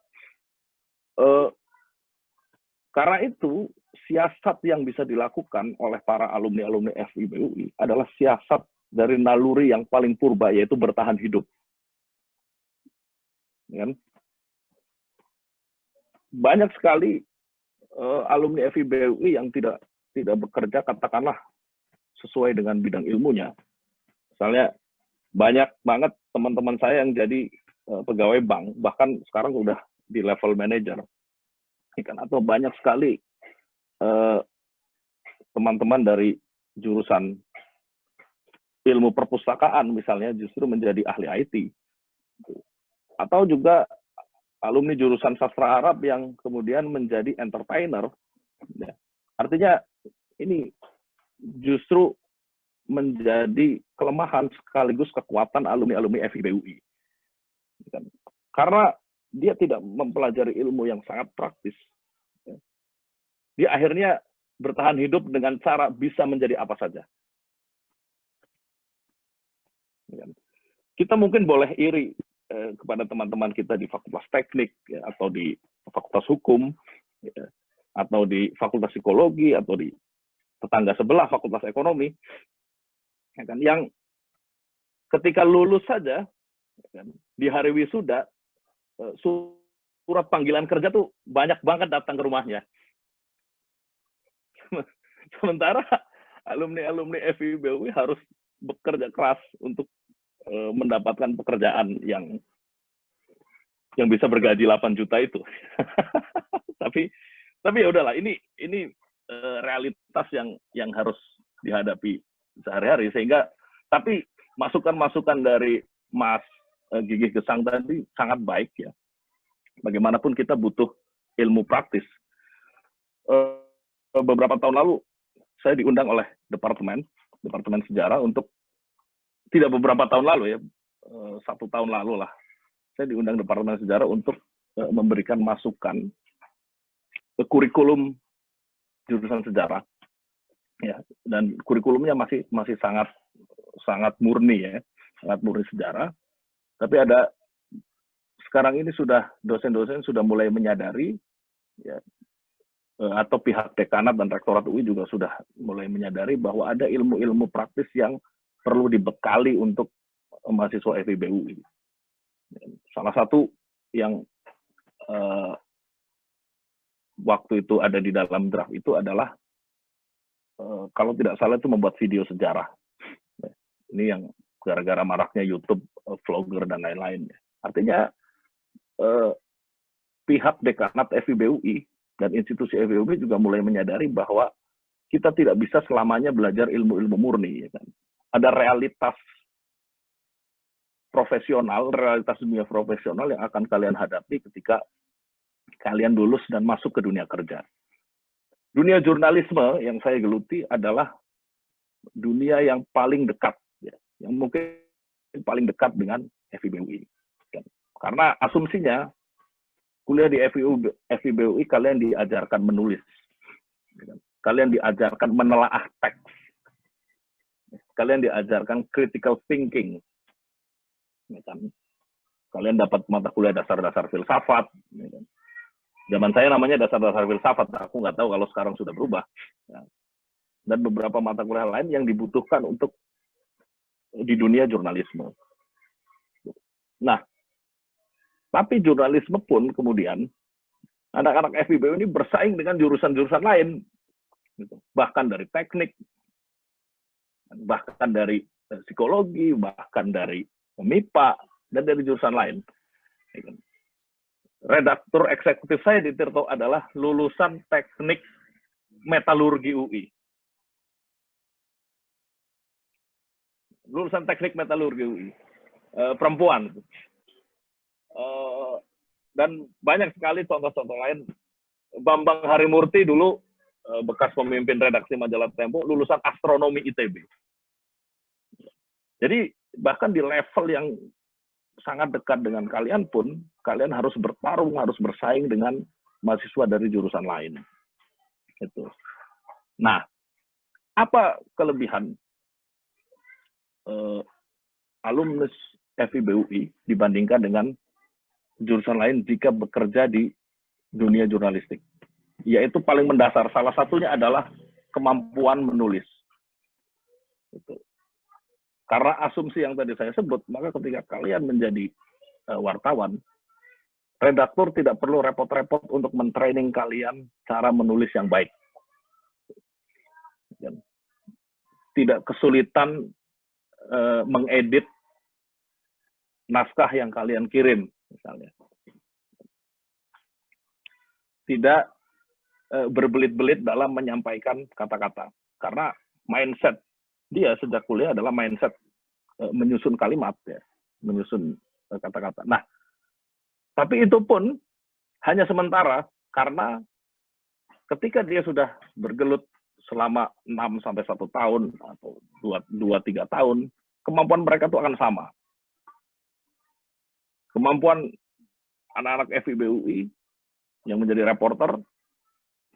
Karena itu siasat yang bisa dilakukan oleh para alumni-alumni FIB-UI adalah siasat dari naluri yang paling purba, yaitu bertahan hidup. Kan? Banyak sekali alumni FIB-UI yang tidak bekerja katakanlah sesuai dengan bidang ilmunya. Misalnya banyak banget teman-teman saya yang jadi pegawai bank, bahkan sekarang udah di level manajer. Atau banyak sekali teman-teman dari jurusan ilmu perpustakaan misalnya justru menjadi ahli IT. Atau juga alumni jurusan sastra Arab yang kemudian menjadi entertainer. Artinya ini justru menjadi kelemahan sekaligus kekuatan alumni-alumni FIB-UI. Karena dia tidak mempelajari ilmu yang sangat praktis. Dia akhirnya bertahan hidup dengan cara bisa menjadi apa saja. Kita mungkin boleh iri kepada teman-teman kita di Fakultas Teknik, ya, atau di Fakultas Hukum, ya, atau di Fakultas Psikologi, atau di tetangga sebelah Fakultas Ekonomi, ya kan, yang ketika lulus saja, ya kan, di hari wisuda, surat panggilan kerja tuh banyak banget datang ke rumahnya. Sementara alumni-alumni FIB-UI harus bekerja keras untuk mendapatkan pekerjaan yang bisa bergaji 8 juta itu. tapi ya udahlah, ini realitas yang harus dihadapi sehari-hari. Sehingga tapi masukan-masukan dari Mas Gigih Gesang tadi sangat baik, ya. Bagaimanapun kita butuh ilmu praktis. Beberapa tahun lalu saya diundang oleh Departemen Sejarah untuk, tidak beberapa tahun lalu, ya, 1 tahun lalu lah, saya diundang Departemen Sejarah untuk memberikan masukan ke kurikulum jurusan sejarah, ya, dan kurikulumnya masih sangat murni, ya, sangat murni sejarah. Tapi sekarang ini dosen-dosen sudah mulai menyadari ya, atau pihak dekanat dan rektorat UI juga sudah mulai menyadari bahwa ada ilmu-ilmu praktis yang perlu dibekali untuk mahasiswa FIB UI. Salah satu yang waktu itu ada di dalam draft itu adalah kalau tidak salah itu membuat video sejarah. Ini yang gara-gara maraknya YouTube, vlogger dan lain-lain. Artinya pihak dekanat FIB UI dan institusi FIB UI juga mulai menyadari bahwa kita tidak bisa selamanya belajar ilmu-ilmu murni. Ya kan? Ada realitas profesional, realitas dunia profesional yang akan kalian hadapi ketika kalian lulus dan masuk ke dunia kerja. Dunia jurnalisme yang saya geluti adalah dunia yang paling dekat, ya, yang mungkin paling dekat dengan FIB UI. Karena asumsinya kuliah di FIB UI kalian diajarkan menulis, kalian diajarkan menelaah teks, kalian diajarkan critical thinking, kalian dapat mata kuliah dasar-dasar filsafat. Zaman saya namanya dasar-dasar filsafat, aku nggak tahu kalau sekarang sudah berubah. Dan beberapa mata kuliah lain yang dibutuhkan untuk di dunia jurnalisme. Nah, tapi jurnalisme pun kemudian anak-anak FIB ini bersaing dengan jurusan-jurusan lain, bahkan dari teknik, bahkan dari psikologi, bahkan dari MIPA, dan dari jurusan lain. Redaktur eksekutif saya di Tirto adalah lulusan teknik metalurgi UI. Lulusan teknik metalurgi UI. Perempuan. Dan banyak sekali contoh-contoh lain. Bambang Harimurti dulu bekas pemimpin redaksi majalah Tempo, lulusan astronomi ITB. Jadi bahkan di level yang sangat dekat dengan kalian pun, kalian harus bertarung, harus bersaing dengan mahasiswa dari jurusan lain. Itu. Nah, apa kelebihan alumnus FIB UI dibandingkan dengan jurusan lain jika bekerja di dunia jurnalistik? Yaitu paling mendasar, salah satunya adalah kemampuan menulis. Itu. Karena asumsi yang tadi saya sebut, maka ketika kalian menjadi wartawan, redaktur tidak perlu repot-repot untuk mentraining kalian cara menulis yang baik. Tidak kesulitan mengedit naskah yang kalian kirim, misalnya. Tidak berbelit-belit dalam menyampaikan kata-kata. Karena mindset dia sejak kuliah adalah mindset menyusun kalimat, ya, menyusun kata-kata. Nah, tapi itu pun hanya sementara, karena ketika dia sudah bergelut selama 6-1 tahun atau 2-3 tahun, kemampuan mereka itu akan sama. Kemampuan anak-anak FIB UI yang menjadi reporter,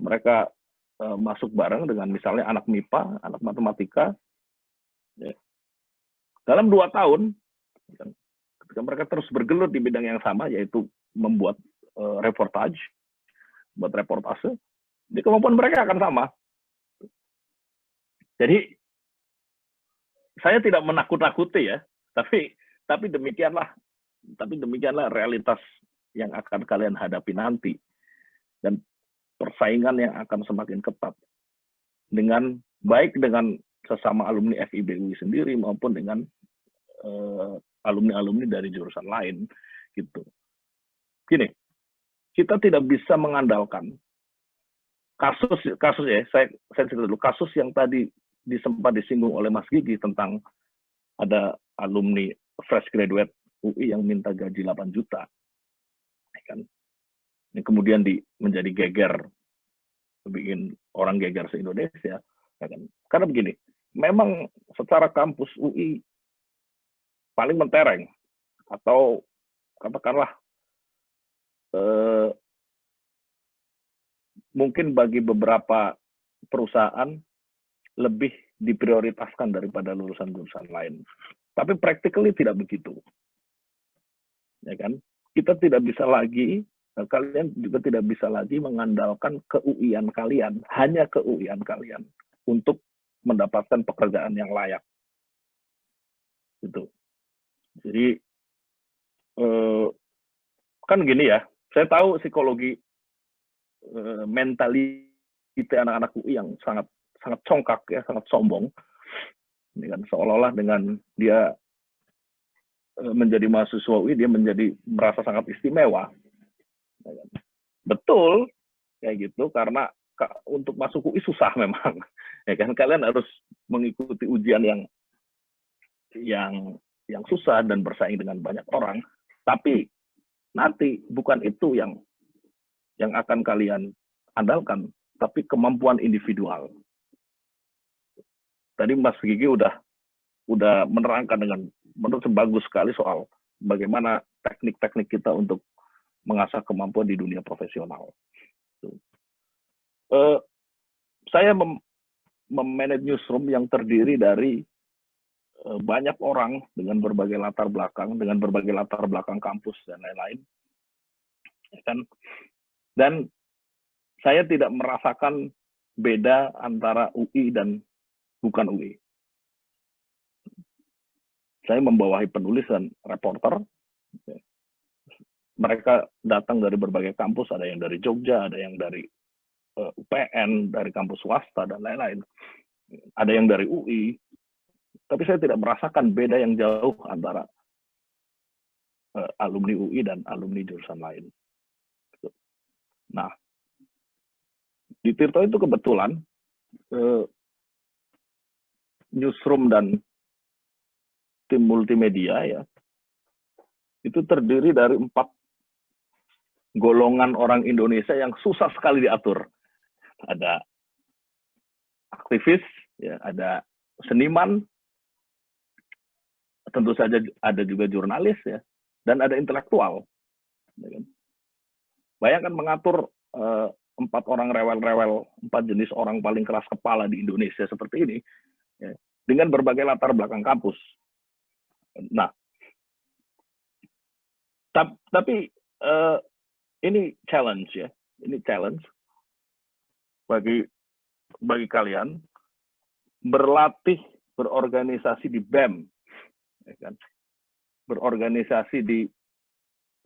mereka masuk bareng dengan misalnya anak MIPA, anak matematika. Ya. Dalam 2 tahun, ketika mereka terus bergelut di bidang yang sama, yaitu membuat reportage, buat reportase, di kemampuan mereka akan sama. Jadi, saya tidak menakut-nakuti ya, tapi demikianlah realitas yang akan kalian hadapi nanti, dan persaingan yang akan semakin ketat dengan baik dengan sesama alumni FIB UI sendiri maupun dengan alumni-alumni dari jurusan lain, gitu. Gini, kita tidak bisa mengandalkan kasus ya. Saya cerita dulu kasus yang tadi sempat disinggung oleh Mas Gigi tentang ada alumni fresh graduate UI yang minta gaji 8 juta, kan? Ini kemudian menjadi geger, bikin orang geger se-Indonesia, kan? Karena begini. Memang secara kampus UI paling mentereng, atau katakanlah mungkin bagi beberapa perusahaan lebih diprioritaskan daripada lulusan-lulusan lain. Tapi practically tidak begitu. Ya kan? Kita tidak bisa lagi kalian juga tidak bisa lagi mengandalkan ke-UI-an kalian, hanya ke-UI-an kalian untuk mendapatkan pekerjaan yang layak. Gitu. Jadi kan gini ya, saya tahu psikologi mentality anak-anak UI yang sangat congkak ya, sangat sombong. Ini kan seolah-olah dengan dia menjadi mahasiswa UI dia merasa sangat istimewa. Betul kayak gitu, karena untuk masuk UI susah memang. Ya kan, kalian harus mengikuti ujian yang susah dan bersaing dengan banyak orang. Tapi nanti bukan itu yang akan kalian andalkan, tapi kemampuan individual. Tadi Mas Gigi udah menerangkan dengan menurut saya bagus sekali soal bagaimana teknik-teknik kita untuk mengasah kemampuan di dunia profesional. Saya memanage newsroom yang terdiri dari banyak orang dengan berbagai latar belakang kampus dan lain-lain. Dan saya tidak merasakan beda antara UI dan bukan UI. Saya membawahi penulis dan reporter. Mereka datang dari berbagai kampus, ada yang dari Jogja, ada yang dari UPN, dari kampus swasta, dan lain-lain. Ada yang dari UI. Tapi saya tidak merasakan beda yang jauh antara alumni UI dan alumni jurusan lain. Nah, di Tirto itu kebetulan newsroom dan tim multimedia ya itu terdiri dari 4 golongan orang Indonesia yang susah sekali diatur. Ada aktivis, ya, ada seniman, tentu saja ada juga jurnalis ya, dan ada intelektual. Bayangkan mengatur 4 orang rewel-rewel, 4 jenis orang paling keras kepala di Indonesia seperti ini, ya, dengan berbagai latar belakang kampus. Nah, tapi ini challenge ya, ini challenge bagi kalian berlatih berorganisasi di BEM, ya kan? Berorganisasi di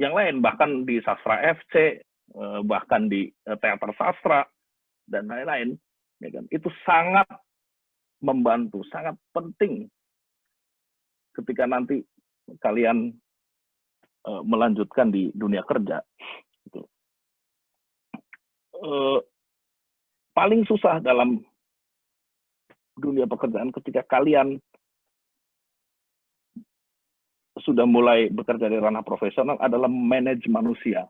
yang lain, bahkan di Sastra FC, bahkan di teater sastra dan lain-lain, ya kan? Itu sangat membantu, sangat penting ketika nanti kalian melanjutkan di dunia kerja. Gitu. Paling susah dalam dunia pekerjaan ketika kalian sudah mulai bekerja di ranah profesional adalah manage manusia.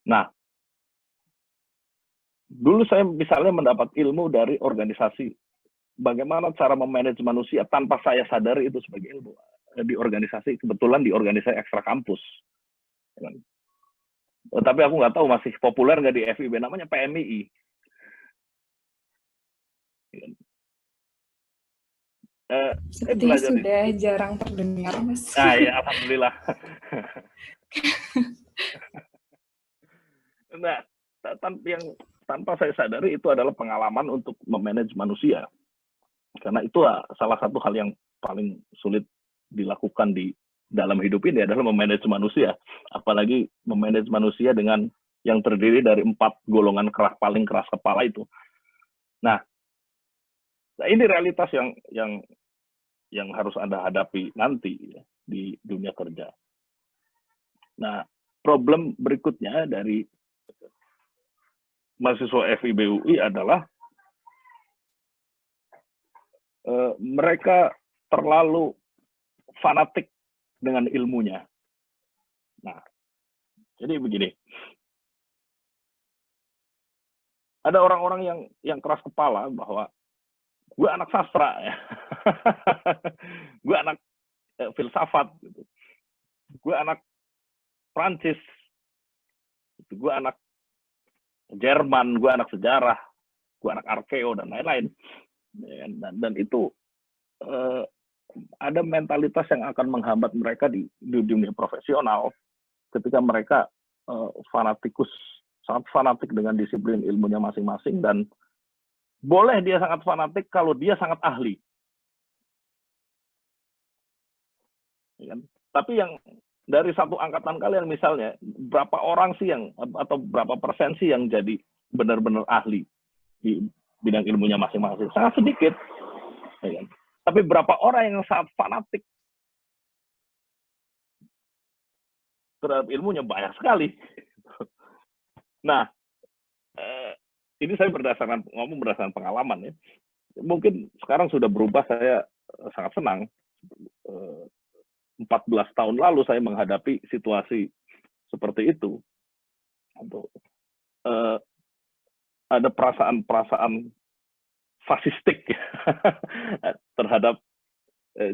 Nah, dulu saya misalnya mendapat ilmu dari organisasi, bagaimana cara memanage manusia tanpa saya sadari itu sebagai ilmu. Di organisasi, kebetulan di organisasi ekstra kampus. Tapi aku nggak tahu masih populer nggak di FIB, namanya PMII. Sepertinya sudah jarang terdengar, Mas. Nah, ya, alhamdulillah. Nah, yang tanpa saya sadari itu adalah pengalaman untuk memanage manusia. Karena itu salah satu hal yang paling sulit dilakukan di dalam hidup ini adalah memanage manusia. Apalagi memanage manusia dengan yang terdiri dari 4 golongan paling keras kepala itu. Nah, ini realitas yang harus Anda hadapi nanti ya, di dunia kerja. Nah, problem berikutnya dari mahasiswa FIB UI adalah mereka terlalu fanatik dengan ilmunya. Nah, jadi begini. Ada orang-orang yang keras kepala bahwa gue anak sastra, ya. Gue anak filsafat, gitu. Gue anak Prancis, gue anak Jerman, gue anak sejarah, gue anak arkeo dan lain-lain. Dan itu ada mentalitas yang akan menghambat mereka di dunia profesional. ketika mereka fanatikus, sangat fanatik dengan disiplin ilmunya masing-masing, dan boleh dia sangat fanatik kalau dia sangat ahli. Ya kan? Tapi yang dari satu angkatan kalian misalnya, berapa orang sih yang, atau berapa persen sih yang jadi benar-benar ahli di bidang ilmunya masing-masing? Sangat sedikit. Ya kan? Tapi berapa orang yang sangat fanatik terhadap ilmunya? Banyak sekali. Nah, ini saya ngomong berdasarkan pengalaman ya. Mungkin sekarang sudah berubah, saya sangat senang. 14 tahun lalu saya menghadapi situasi seperti itu. Ada perasaan-perasaan fasistik terhadap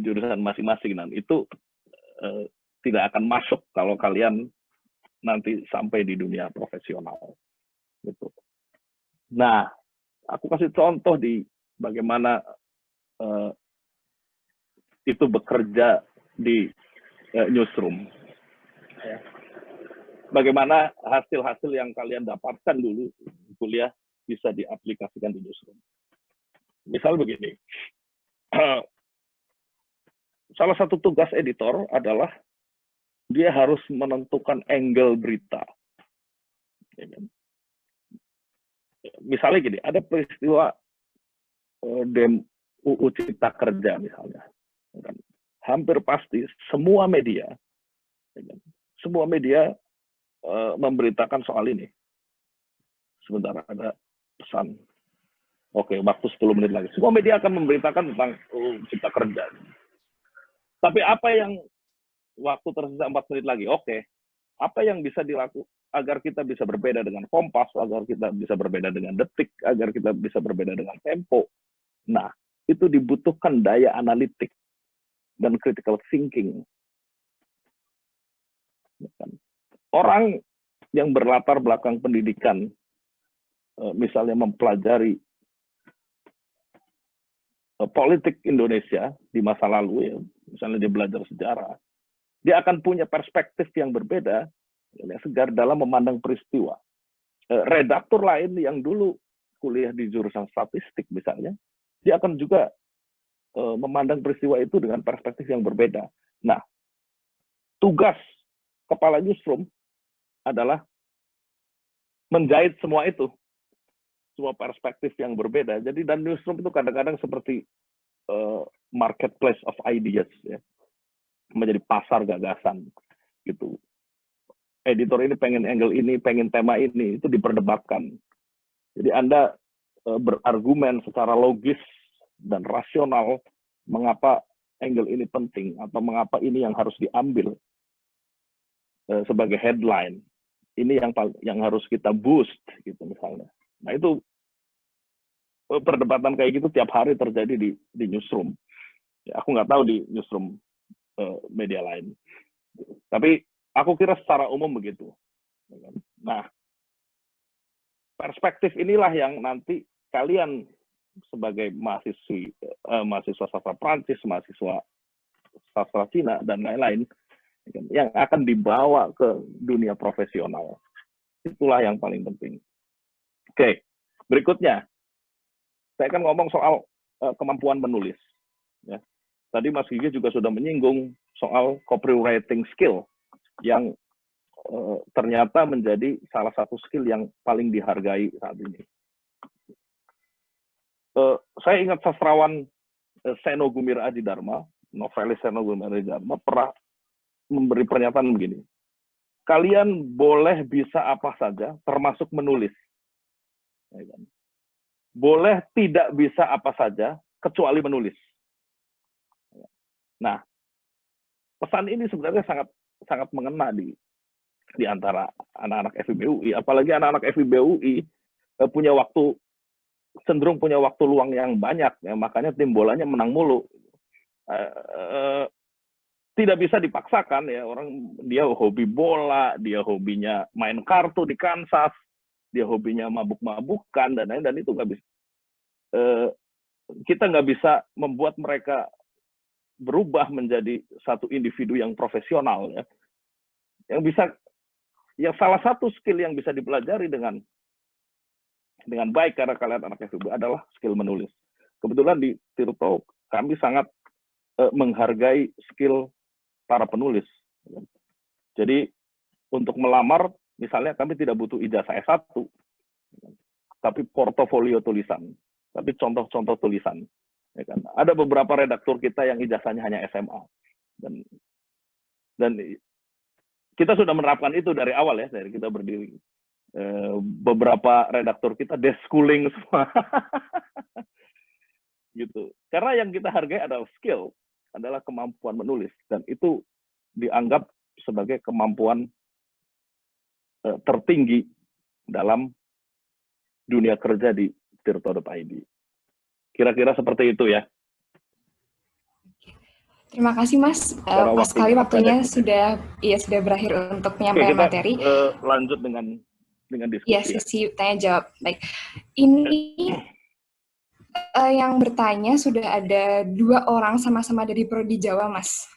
jurusan masing-masing, dan itu tidak akan masuk kalau kalian nanti sampai di dunia profesional. Gitu. Nah, aku kasih contoh di bagaimana itu bekerja di newsroom. Bagaimana hasil-hasil yang kalian dapatkan dulu kuliah bisa diaplikasikan di newsroom. Misal begini, salah satu tugas editor adalah dia harus menentukan angle berita. Misalnya gini, ada peristiwa UU Cipta Kerja misalnya. Hampir pasti semua media memberitakan soal ini. Sebentar, ada pesan. Oke, waktu 10 menit lagi. Semua media akan memberitakan tentang Cipta Kerja. Tapi apa yang waktu tersisa 4 menit lagi? Oke, apa yang bisa dilakukan agar kita bisa berbeda dengan Kompas, agar kita bisa berbeda dengan Detik, agar kita bisa berbeda dengan Tempo? Nah, itu dibutuhkan daya analitik dan critical thinking. Orang yang berlatar belakang pendidikan, misalnya mempelajari politik Indonesia di masa lalu, ya, misalnya dia belajar sejarah, dia akan punya perspektif yang berbeda, segar dalam memandang peristiwa. Redaktur lain yang dulu kuliah di jurusan statistik misalnya, dia akan juga memandang peristiwa itu dengan perspektif yang berbeda. Nah, tugas kepala newsroom adalah menjahit semua itu, semua perspektif yang berbeda. Jadi dan newsroom itu kadang-kadang seperti marketplace of ideas, ya, menjadi pasar gagasan, gitu. Editor ini pengen angle ini, pengen tema ini, itu diperdebatkan. Jadi Anda berargumen secara logis dan rasional mengapa angle ini penting atau mengapa ini yang harus diambil sebagai headline, ini yang harus kita boost gitu misalnya. Nah, itu perdebatan kayak gitu tiap hari terjadi di newsroom. Ya, aku nggak tahu di newsroom media lain, tapi aku kira secara umum begitu. Nah, perspektif inilah yang nanti kalian sebagai mahasiswa sastra Prancis, mahasiswa sastra Cina, dan lain-lain, yang akan dibawa ke dunia profesional. Itulah yang paling penting. Oke, berikutnya. Saya kan ngomong soal kemampuan menulis. Ya. Tadi Mas Gigi juga sudah menyinggung soal copywriting skill, yang ternyata menjadi salah satu skill yang paling dihargai saat ini. Saya ingat sastrawan Seno Gumira Adidharma, novelis Seno Gumira Adidharma, pernah memberi pernyataan begini, kalian boleh bisa apa saja, termasuk menulis. Boleh tidak bisa apa saja, kecuali menulis. Nah, pesan ini sebenarnya sangat mengena di antara anak-anak FIB UI, apalagi anak-anak FIB UI cenderung punya waktu luang yang banyak, ya, makanya tim bolanya menang mulu. Tidak bisa dipaksakan, ya, orang dia hobi bola, dia hobinya main kartu di Kansas, dia hobinya mabuk-mabukan dan lain-lain, dan itu nggak bisa. Kita nggak bisa membuat mereka berubah menjadi satu individu yang profesional, ya. Yang bisa yang salah satu skill yang bisa dipelajari dengan baik karena kalian anak FIB adalah skill menulis. Kebetulan di Tirto kami sangat menghargai skill para penulis. Jadi untuk melamar, misalnya kami tidak butuh ijazah S1, tapi portofolio tulisan, tapi contoh-contoh tulisan. Ya kan? Ada beberapa redaktur kita yang ijazahnya hanya SMA, dan kita sudah menerapkan itu dari awal ya, dari kita berdiri. Beberapa redaktur kita deschooling semua, gitu. Karena yang kita hargai adalah skill, adalah kemampuan menulis, dan itu dianggap sebagai kemampuan tertinggi dalam dunia kerja di tirto.id. Kira-kira seperti itu ya. Terima kasih Mas. Pas sekali waktunya sudah berakhir untuk penyampaian materi. Lanjut dengan diskusi. Iya, sesi tanya jawab. Baik. Ini yang bertanya sudah ada 2 orang sama-sama dari Prodi Jawa, Mas.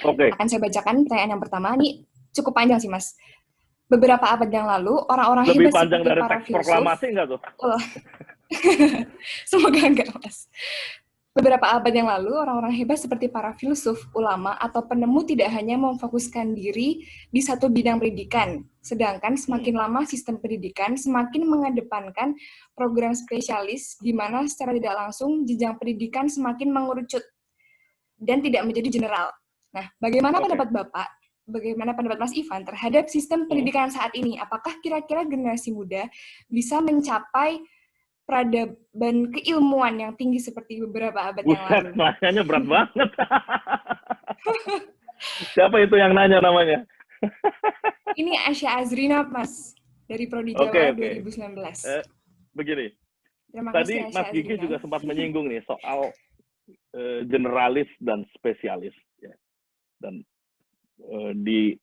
Oke. Akan saya bacakan pertanyaan yang pertama. Ini cukup panjang sih, Mas. Beberapa abad yang lalu, orang-orang lebih hebat panjang seperti dari para teks filsuf. proklamasi nggak tuh? Semoga enggak, Mas. Beberapa abad yang lalu, orang-orang hebat seperti para filsuf, ulama, atau penemu tidak hanya memfokuskan diri di satu bidang pendidikan. Sedangkan semakin lama sistem pendidikan semakin mengedepankan program spesialis, di mana secara tidak langsung jenjang pendidikan semakin mengerucut dan tidak menjadi general. Nah, bagaimana pendapat Bapak? Bagaimana pendapat Mas Ivan terhadap sistem pendidikan saat ini? Apakah kira-kira generasi muda bisa mencapai peradaban keilmuan yang tinggi seperti beberapa abad yang lalu? Nanyanya berat banget. Siapa itu yang nanya namanya? Ini Asya Azrina, Mas, dari Prodi Jawa 2019. Begini, Terima tadi kasih, Mas Gigi juga sempat menyinggung nih soal generalis dan spesialis. Ya. Dan di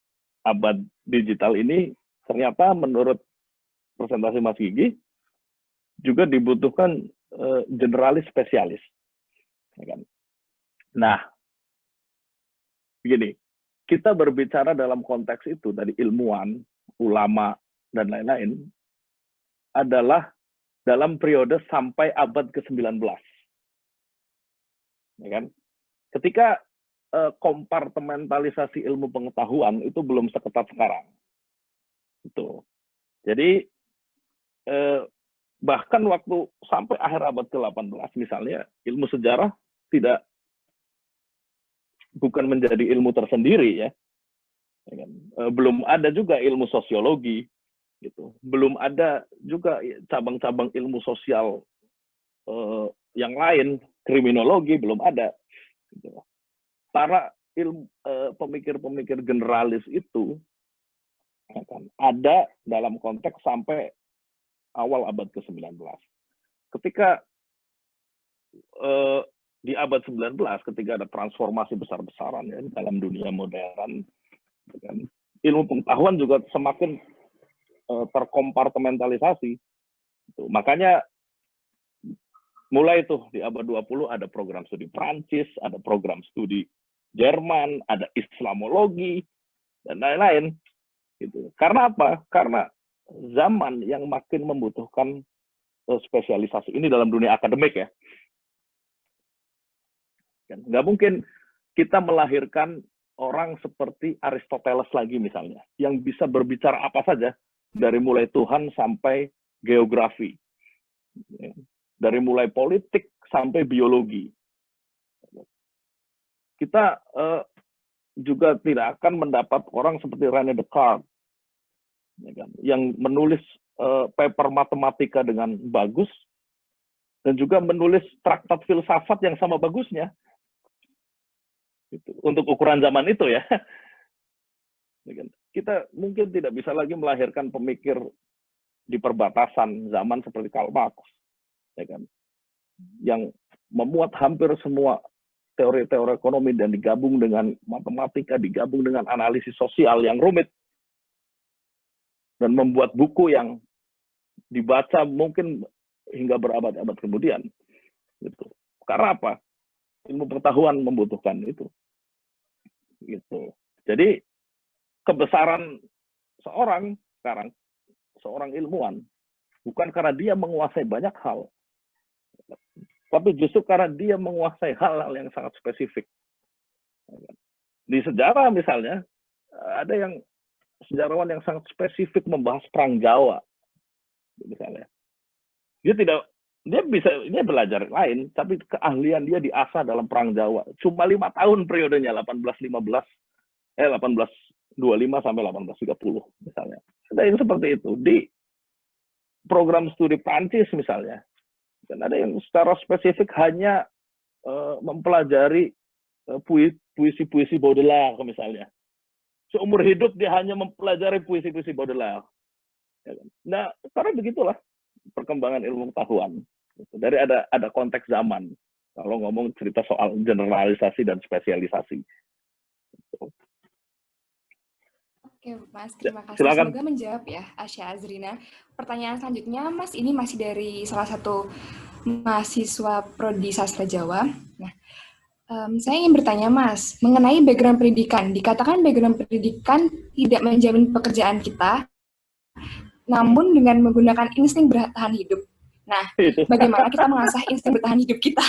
abad digital ini ternyata menurut presentasi Mas Gigi juga dibutuhkan generalis spesialis. Ya kan? Nah, begini, kita berbicara dalam konteks itu dari ilmuwan, ulama, dan lain-lain adalah dalam periode sampai abad ke-19. Ya kan? Ketika kompartementalisasi ilmu pengetahuan itu belum seketat sekarang. Itu. Jadi bahkan waktu sampai akhir abad ke-18 misalnya, ilmu sejarah bukan menjadi ilmu tersendiri ya. Belum ada juga ilmu sosiologi gitu. Belum ada juga cabang-cabang ilmu sosial yang lain, kriminologi belum ada gitu. Para pemikir-pemikir generalis itu kan, ada dalam konteks sampai awal abad ke-19. Ketika di abad 19, ketika ada transformasi besar-besaran ya, dalam dunia modern, kan, ilmu pengetahuan juga semakin terkompartementalisasi. Makanya mulai tuh di abad 20 ada program studi Prancis, ada program studi Jerman, ada Islamologi, dan lain-lain. Gitu. Karena apa? Karena zaman yang makin membutuhkan spesialisasi ini dalam dunia akademik ya. Nggak mungkin kita melahirkan orang seperti Aristoteles lagi misalnya, yang bisa berbicara apa saja, dari mulai Tuhan sampai geografi. Dari mulai politik sampai biologi. Kita juga tidak akan mendapat orang seperti René Descartes yang menulis paper matematika dengan bagus dan juga menulis traktat filsafat yang sama bagusnya untuk ukuran zaman itu ya. Kita mungkin tidak bisa lagi melahirkan pemikir di perbatasan zaman seperti Karl Marx yang memuat hampir semua teori-teori ekonomi dan digabung dengan matematika, digabung dengan analisis sosial yang rumit, dan membuat buku yang dibaca mungkin hingga berabad-abad kemudian. Gitu. Karena apa? Ilmu pengetahuan membutuhkan itu. Gitu. Jadi kebesaran seorang ilmuwan, bukan karena dia menguasai banyak hal, tapi justru karena dia menguasai hal-hal yang sangat spesifik. Di sejarah misalnya, ada yang sejarawan yang sangat spesifik membahas Perang Jawa, misalnya. Dia belajar lain, tapi keahlian dia diasah dalam Perang Jawa. Cuma 5 tahun periodenya, 1825 sampai 1830 misalnya. Ada yang seperti itu. Di program studi Prancis misalnya, dan ada yang secara spesifik hanya mempelajari puisi-puisi Baudelaire misalnya. Seumur hidup dia hanya mempelajari puisi-puisi Baudelaire. Nah, karena begitulah perkembangan ilmu pengetahuan. Dari ada konteks zaman. Kalau ngomong cerita soal generalisasi dan spesialisasi. Oke, Mas, terima kasih. Silakan. Semoga menjawab ya, Asya Azrina. Pertanyaan selanjutnya, Mas, ini masih dari salah satu mahasiswa Prodi Sastra Jawa. Nah, saya ingin bertanya, Mas, mengenai background pendidikan. Dikatakan background pendidikan tidak menjamin pekerjaan kita, namun dengan menggunakan insting bertahan hidup. Nah, bagaimana kita mengasah insting bertahan hidup kita?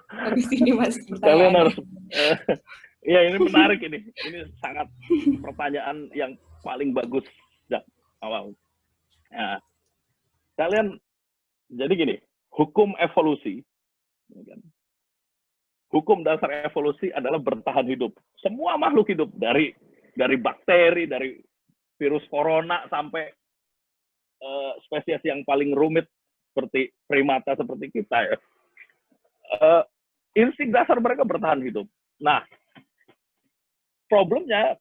Bagus ini, Mas, Kalian harus... pertanyaannya. Ya, ini menarik ini. Ini sangat pertanyaan yang paling bagus sejak awal. Nah, kalian, jadi gini, hukum evolusi, hukum dasar evolusi adalah bertahan hidup. Semua makhluk hidup, dari bakteri, dari virus corona sampai spesies yang paling rumit seperti primata seperti kita ya. Insting dasar mereka bertahan hidup. Nah, problemnya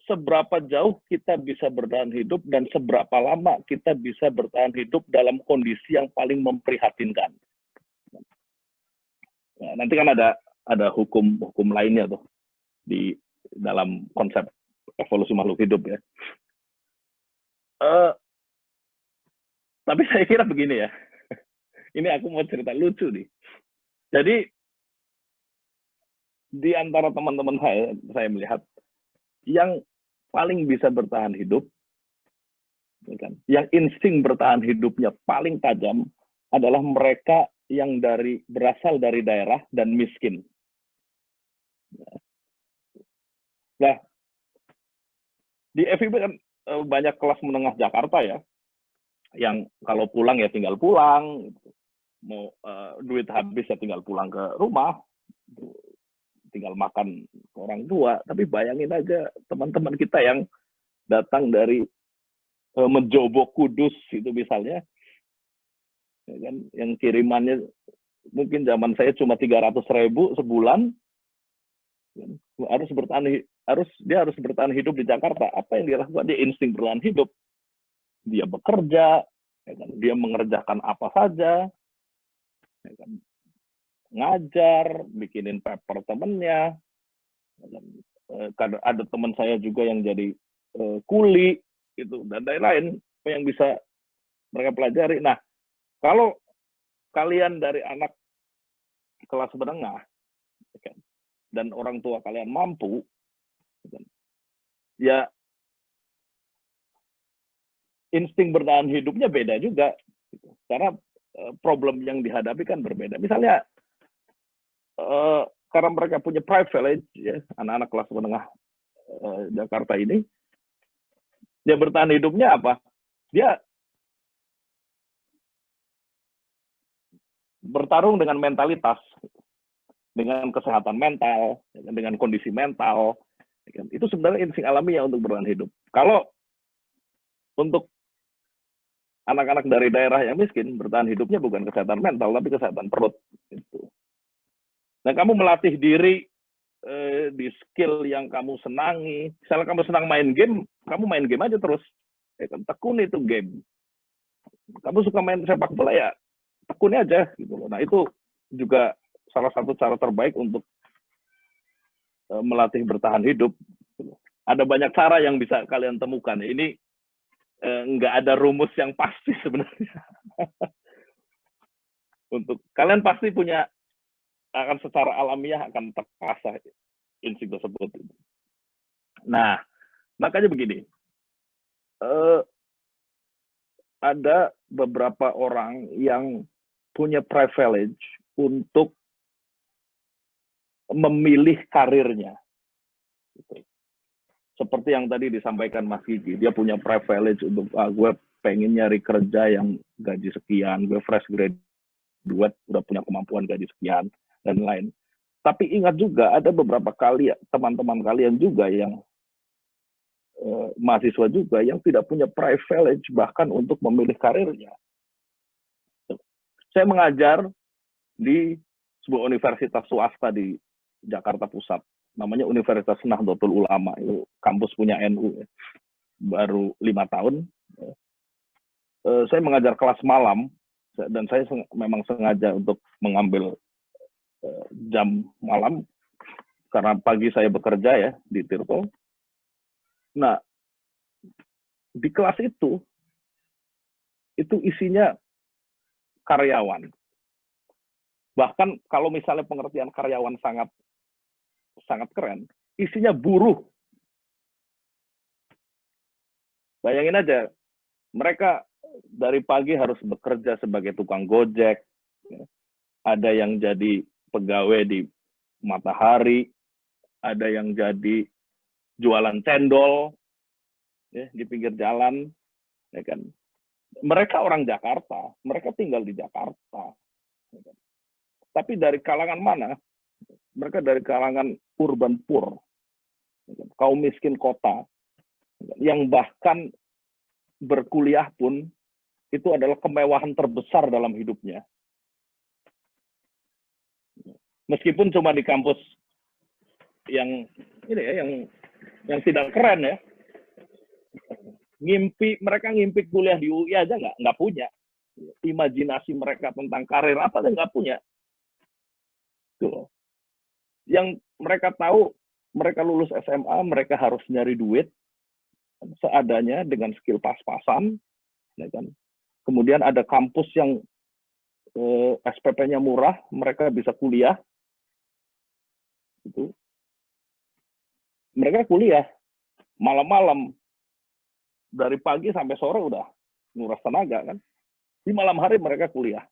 seberapa jauh kita bisa bertahan hidup dan seberapa lama kita bisa bertahan hidup dalam kondisi yang paling memprihatinkan. Nah, nanti kan ada hukum lainnya tuh di dalam konsep evolusi makhluk hidup ya. Tapi saya kira begini ya. Ini aku mau cerita lucu nih. Jadi di antara teman-teman saya melihat yang paling bisa bertahan hidup, yang insting bertahan hidupnya paling tajam adalah mereka yang berasal dari daerah dan miskin. Nah, di FIB kan banyak kelas menengah Jakarta ya, yang kalau pulang ya tinggal pulang, mau duit habis ya tinggal pulang ke rumah, tinggal makan orang tua. Tapi bayangin aja teman-teman kita yang datang dari Menjobo Kudus itu misalnya, ya kan, yang kirimannya mungkin zaman saya cuma 300.000 sebulan, dia harus bertahan hidup di Jakarta. Apa yang dia lakukan? Dia insting bertahan hidup. Dia bekerja, ya kan, dia mengerjakan apa saja, ya kan, ngajar, bikinin paper temennya. Ada teman saya juga yang jadi kuli gitu, dan lain-lain apa yang bisa mereka pelajari. Nah, kalau kalian dari anak kelas menengah dan orang tua kalian mampu, ya insting bertahan hidupnya beda juga, karena problem yang dihadapi kan berbeda. Misalnya karena mereka punya privilege, ya, anak-anak kelas menengah Jakarta ini, dia bertahan hidupnya apa? Dia bertarung dengan mentalitas, dengan kesehatan mental, dengan kondisi mental. Itu sebenarnya insting alamiah untuk bertahan hidup. Kalau untuk anak-anak dari daerah yang miskin, bertahan hidupnya bukan kesehatan mental, tapi kesehatan perut. Nah, kamu melatih diri di skill yang kamu senangi. Misalnya kamu senang main game, kamu main game aja terus. Tekuni itu game. Kamu suka main sepak bola, ya tekuni aja. Gitu. Nah, itu juga salah satu cara terbaik untuk melatih bertahan hidup. Ada banyak cara yang bisa kalian temukan. Ini nggak ada rumus yang pasti sebenarnya. Untuk kalian pasti punya akan secara alamiah akan terasa insting tersebut. Nah, makanya begini, ada beberapa orang yang punya privilege untuk memilih karirnya. Seperti yang tadi disampaikan Mas Gigi, dia punya privilege untuk, gue pengen nyari kerja yang gaji sekian, gue fresh graduate, udah punya kemampuan gaji sekian, dan lain. Tapi ingat juga, ada beberapa kali teman-teman kalian juga yang mahasiswa juga yang tidak punya privilege bahkan untuk memilih karirnya. Saya mengajar di sebuah universitas swasta di Jakarta Pusat, namanya Universitas Nahdlatul Ulama, itu kampus punya NU, baru 5 tahun. Saya mengajar kelas malam, dan saya memang sengaja untuk mengambil jam malam, karena pagi saya bekerja ya di Tirto. Nah, di kelas itu isinya karyawan. Bahkan kalau misalnya pengertian karyawan sangat keren, isinya buruh. Bayangin aja, mereka dari pagi harus bekerja sebagai tukang gojek, ada yang jadi pegawai di Matahari, ada yang jadi jualan cendol ya, di pinggir jalan, ya kan. Mereka orang Jakarta, mereka tinggal di Jakarta. Ya kan. Tapi dari kalangan mana? Mereka dari kalangan urban poor, ya kan. Kaum miskin kota, ya kan. Yang bahkan berkuliah pun itu adalah kemewahan terbesar dalam hidupnya. Meskipun cuma di kampus yang ini ya, yang tidak keren ya. Mereka ngimpi kuliah di UI aja nggak punya. Imajinasi mereka tentang karir apa dan nggak punya. Tuh. Yang mereka tahu, mereka lulus SMA, mereka harus nyari duit seadanya dengan skill pas-pasan, ya kan. Kemudian ada kampus yang SPP-nya murah, mereka bisa kuliah. Gitu. Mereka kuliah malam-malam, dari pagi sampai sore udah nguras tenaga kan. Di malam hari mereka kuliah.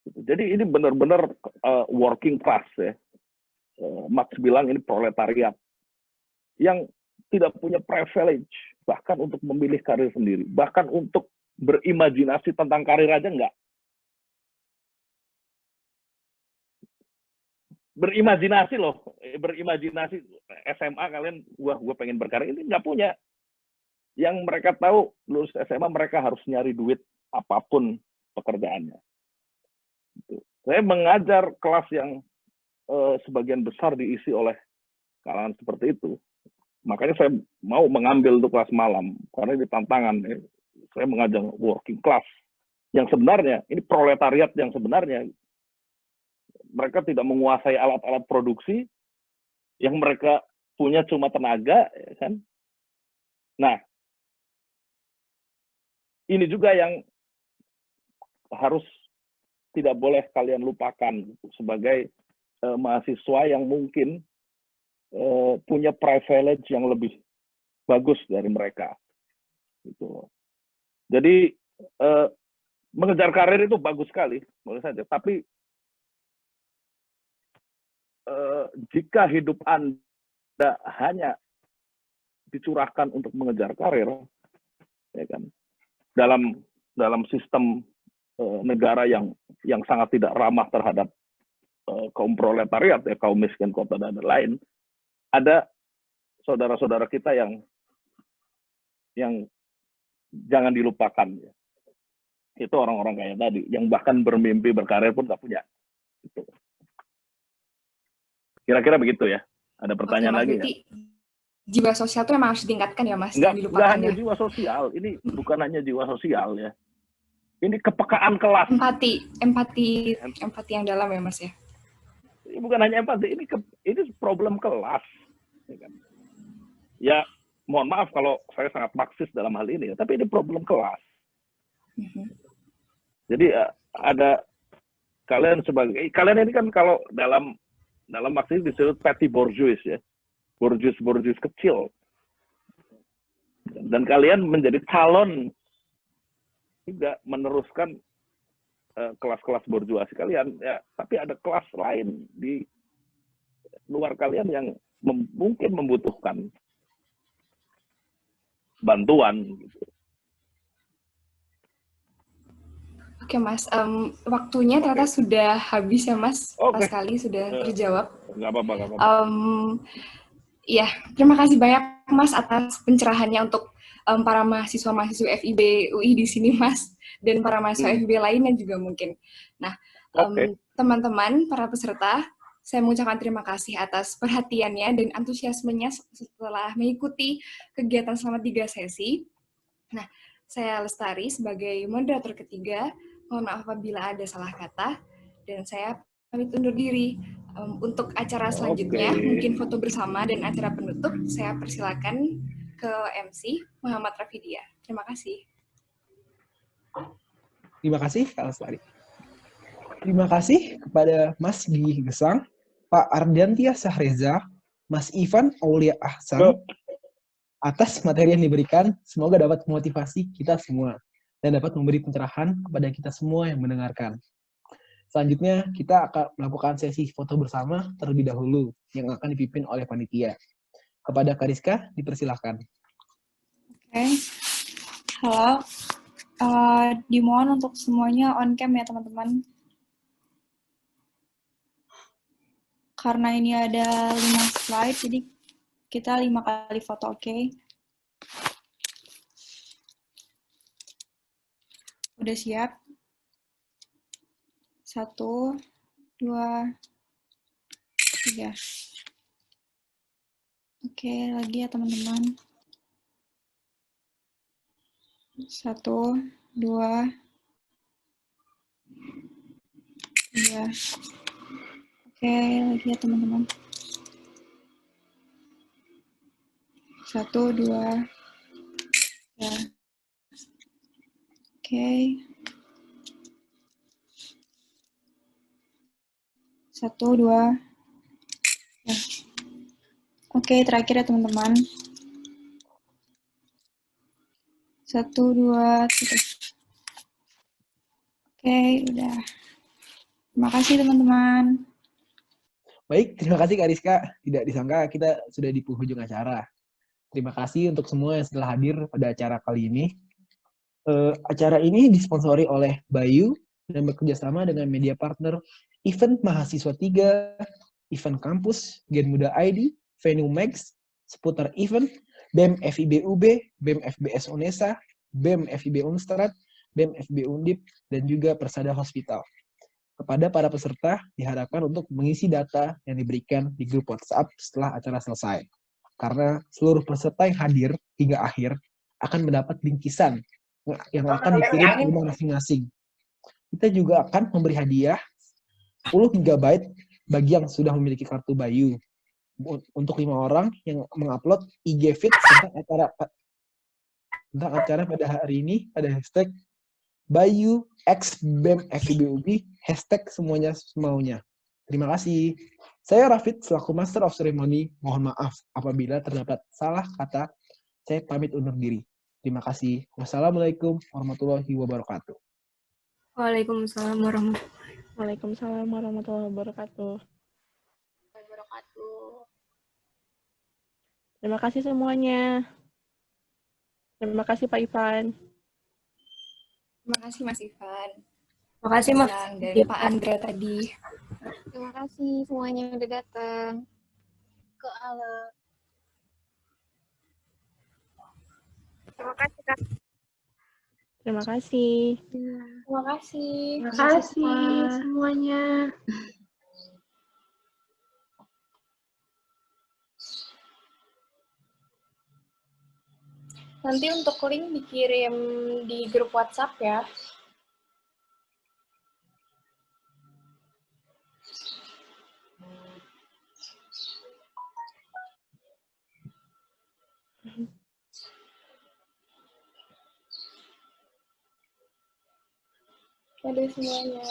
Jadi ini benar-benar working class ya. Marx bilang ini proletariat yang tidak punya privilege bahkan untuk memilih karir sendiri, bahkan untuk berimajinasi tentang karir aja enggak. Berimajinasi SMA kalian, gue pengen berkarir, ini nggak punya. Yang mereka tahu lulus SMA mereka harus nyari duit apapun pekerjaannya. Gitu. Saya mengajar kelas yang sebagian besar diisi oleh kalangan seperti itu. Makanya saya mau mengambil untuk kelas malam karena ini tantangan. Saya mengajar working class yang sebenarnya ini proletariat yang sebenarnya. Mereka tidak menguasai alat-alat produksi, yang mereka punya cuma tenaga, ya kan? Nah, ini juga yang harus tidak boleh kalian lupakan sebagai mahasiswa yang mungkin punya privilege yang lebih bagus dari mereka. Gitu. Jadi mengejar karir itu bagus sekali, menurut saya. Tapi jika hidup Anda hanya dicurahkan untuk mengejar karir, ya kan, dalam sistem negara yang sangat tidak ramah terhadap kaum proletariat, ya, kaum miskin kota dan lain, ada saudara-saudara kita yang jangan dilupakan. Ya. Itu orang-orang kayak tadi, yang bahkan bermimpi berkarir pun nggak punya. Gitu. Kira-kira begitu ya. Ada pertanyaan lagi ya? Jiwa sosial itu memang harus ditingkatkan ya, Mas? Enggak hanya jiwa sosial. Ini bukan hanya jiwa sosial ya. Ini kepekaan kelas. Empati yang dalam ya, Mas ya. Ini bukan hanya empati. Ini problem kelas. Ya, mohon maaf kalau saya sangat Marxis dalam hal ini. Tapi ini problem kelas. Jadi ada kalian ini kan kalau dalam Marxisme disebut petty bourgeois ya, bourgeois kecil, dan kalian menjadi calon juga meneruskan kelas-kelas bourgeois kalian ya, tapi ada kelas lain di luar kalian yang mungkin membutuhkan bantuan gitu. Oke Mas, waktunya ternyata sudah habis ya Mas. Pas sekali sudah terjawab. Nggak apa-apa. Ya, terima kasih banyak Mas atas pencerahannya untuk para mahasiswa FIB UI di sini Mas, dan para mahasiswa FIB lainnya juga mungkin. Nah, teman-teman, para peserta, saya mengucapkan terima kasih atas perhatiannya dan antusiasmenya setelah mengikuti kegiatan selama 3 sesi. Nah, saya Lestari sebagai moderator ketiga, mohon maaf apabila ada salah kata, dan saya pamit undur diri. Untuk acara selanjutnya, mungkin foto bersama dan acara penutup, saya persilakan ke MC Muhammad Rafidia. Terima kasih. Terima kasih, Kak Lestari. Terima kasih kepada Mas Gigi Gesang, Pak Ardiantia Sahreza, Mas Ivan Aulia Ahsan, atas materi yang diberikan. Semoga dapat memotivasi kita semua dan dapat memberi pencerahan kepada kita semua yang mendengarkan. Selanjutnya, kita akan melakukan sesi foto bersama terlebih dahulu yang akan dipimpin oleh panitia. Kepada Kariska, dipersilahkan. Oke. Halo. Dimohon untuk semuanya on cam ya, teman-teman. Karena ini ada 5 slide, jadi kita 5 kali foto, oke? Udah siap? 1, 2, 3. Oke, lagi ya teman-teman. 1, 2, 3. Oke, lagi ya teman-teman. 1, 2, 3. Oke. 1, 2. Ya. Oke, terakhir ya teman-teman. 1, 2, 3. Oke, udah. Terima kasih teman-teman. Baik, terima kasih Kak Rizka. Tidak disangka kita sudah di penghujung acara. Terima kasih untuk semua yang telah hadir pada acara kali ini. Acara ini disponsori oleh Bayu dan bekerjasama dengan media partner Event Mahasiswa 3, Event Kampus, Gen Muda ID, Venue Max, Seputar Event, BEM FIB UB, BEM FBS UNESA, BEM FIB Unstrat, BEM FB Undip, dan juga Persada Hospital. Kepada para peserta, diharapkan untuk mengisi data yang diberikan di grup WhatsApp setelah acara selesai. Karena seluruh peserta yang hadir hingga akhir akan mendapat bingkisan yang akan dikirim ke rumah masing-masing. Kita juga akan memberi hadiah 10 GB bagi yang sudah memiliki kartu Bayu. Untuk 5 orang yang mengupload IG feed tentang acara pada hari ini pada hashtag Bayu X BEM FIBUB, hashtag semuanya semaunya. Terima kasih. Saya Rafid selaku Master of Ceremony. Mohon maaf apabila terdapat salah kata. Saya pamit undur diri. Terima kasih. Wassalamualaikum warahmatullahi wabarakatuh. Waalaikumsalam warahmatullahi wabarakatuh. Terima kasih semuanya. Terima kasih Pak Ivan. Terima kasih Mas Ivan. Terima kasih Mas dan Pak Andrea tadi. Terima kasih semuanya udah datang ke ALE. Terima kasih Kak. Terima kasih. Terima kasih. Terima kasih semuanya. Nanti untuk link dikirim di grup WhatsApp ya. Dadah semuanya.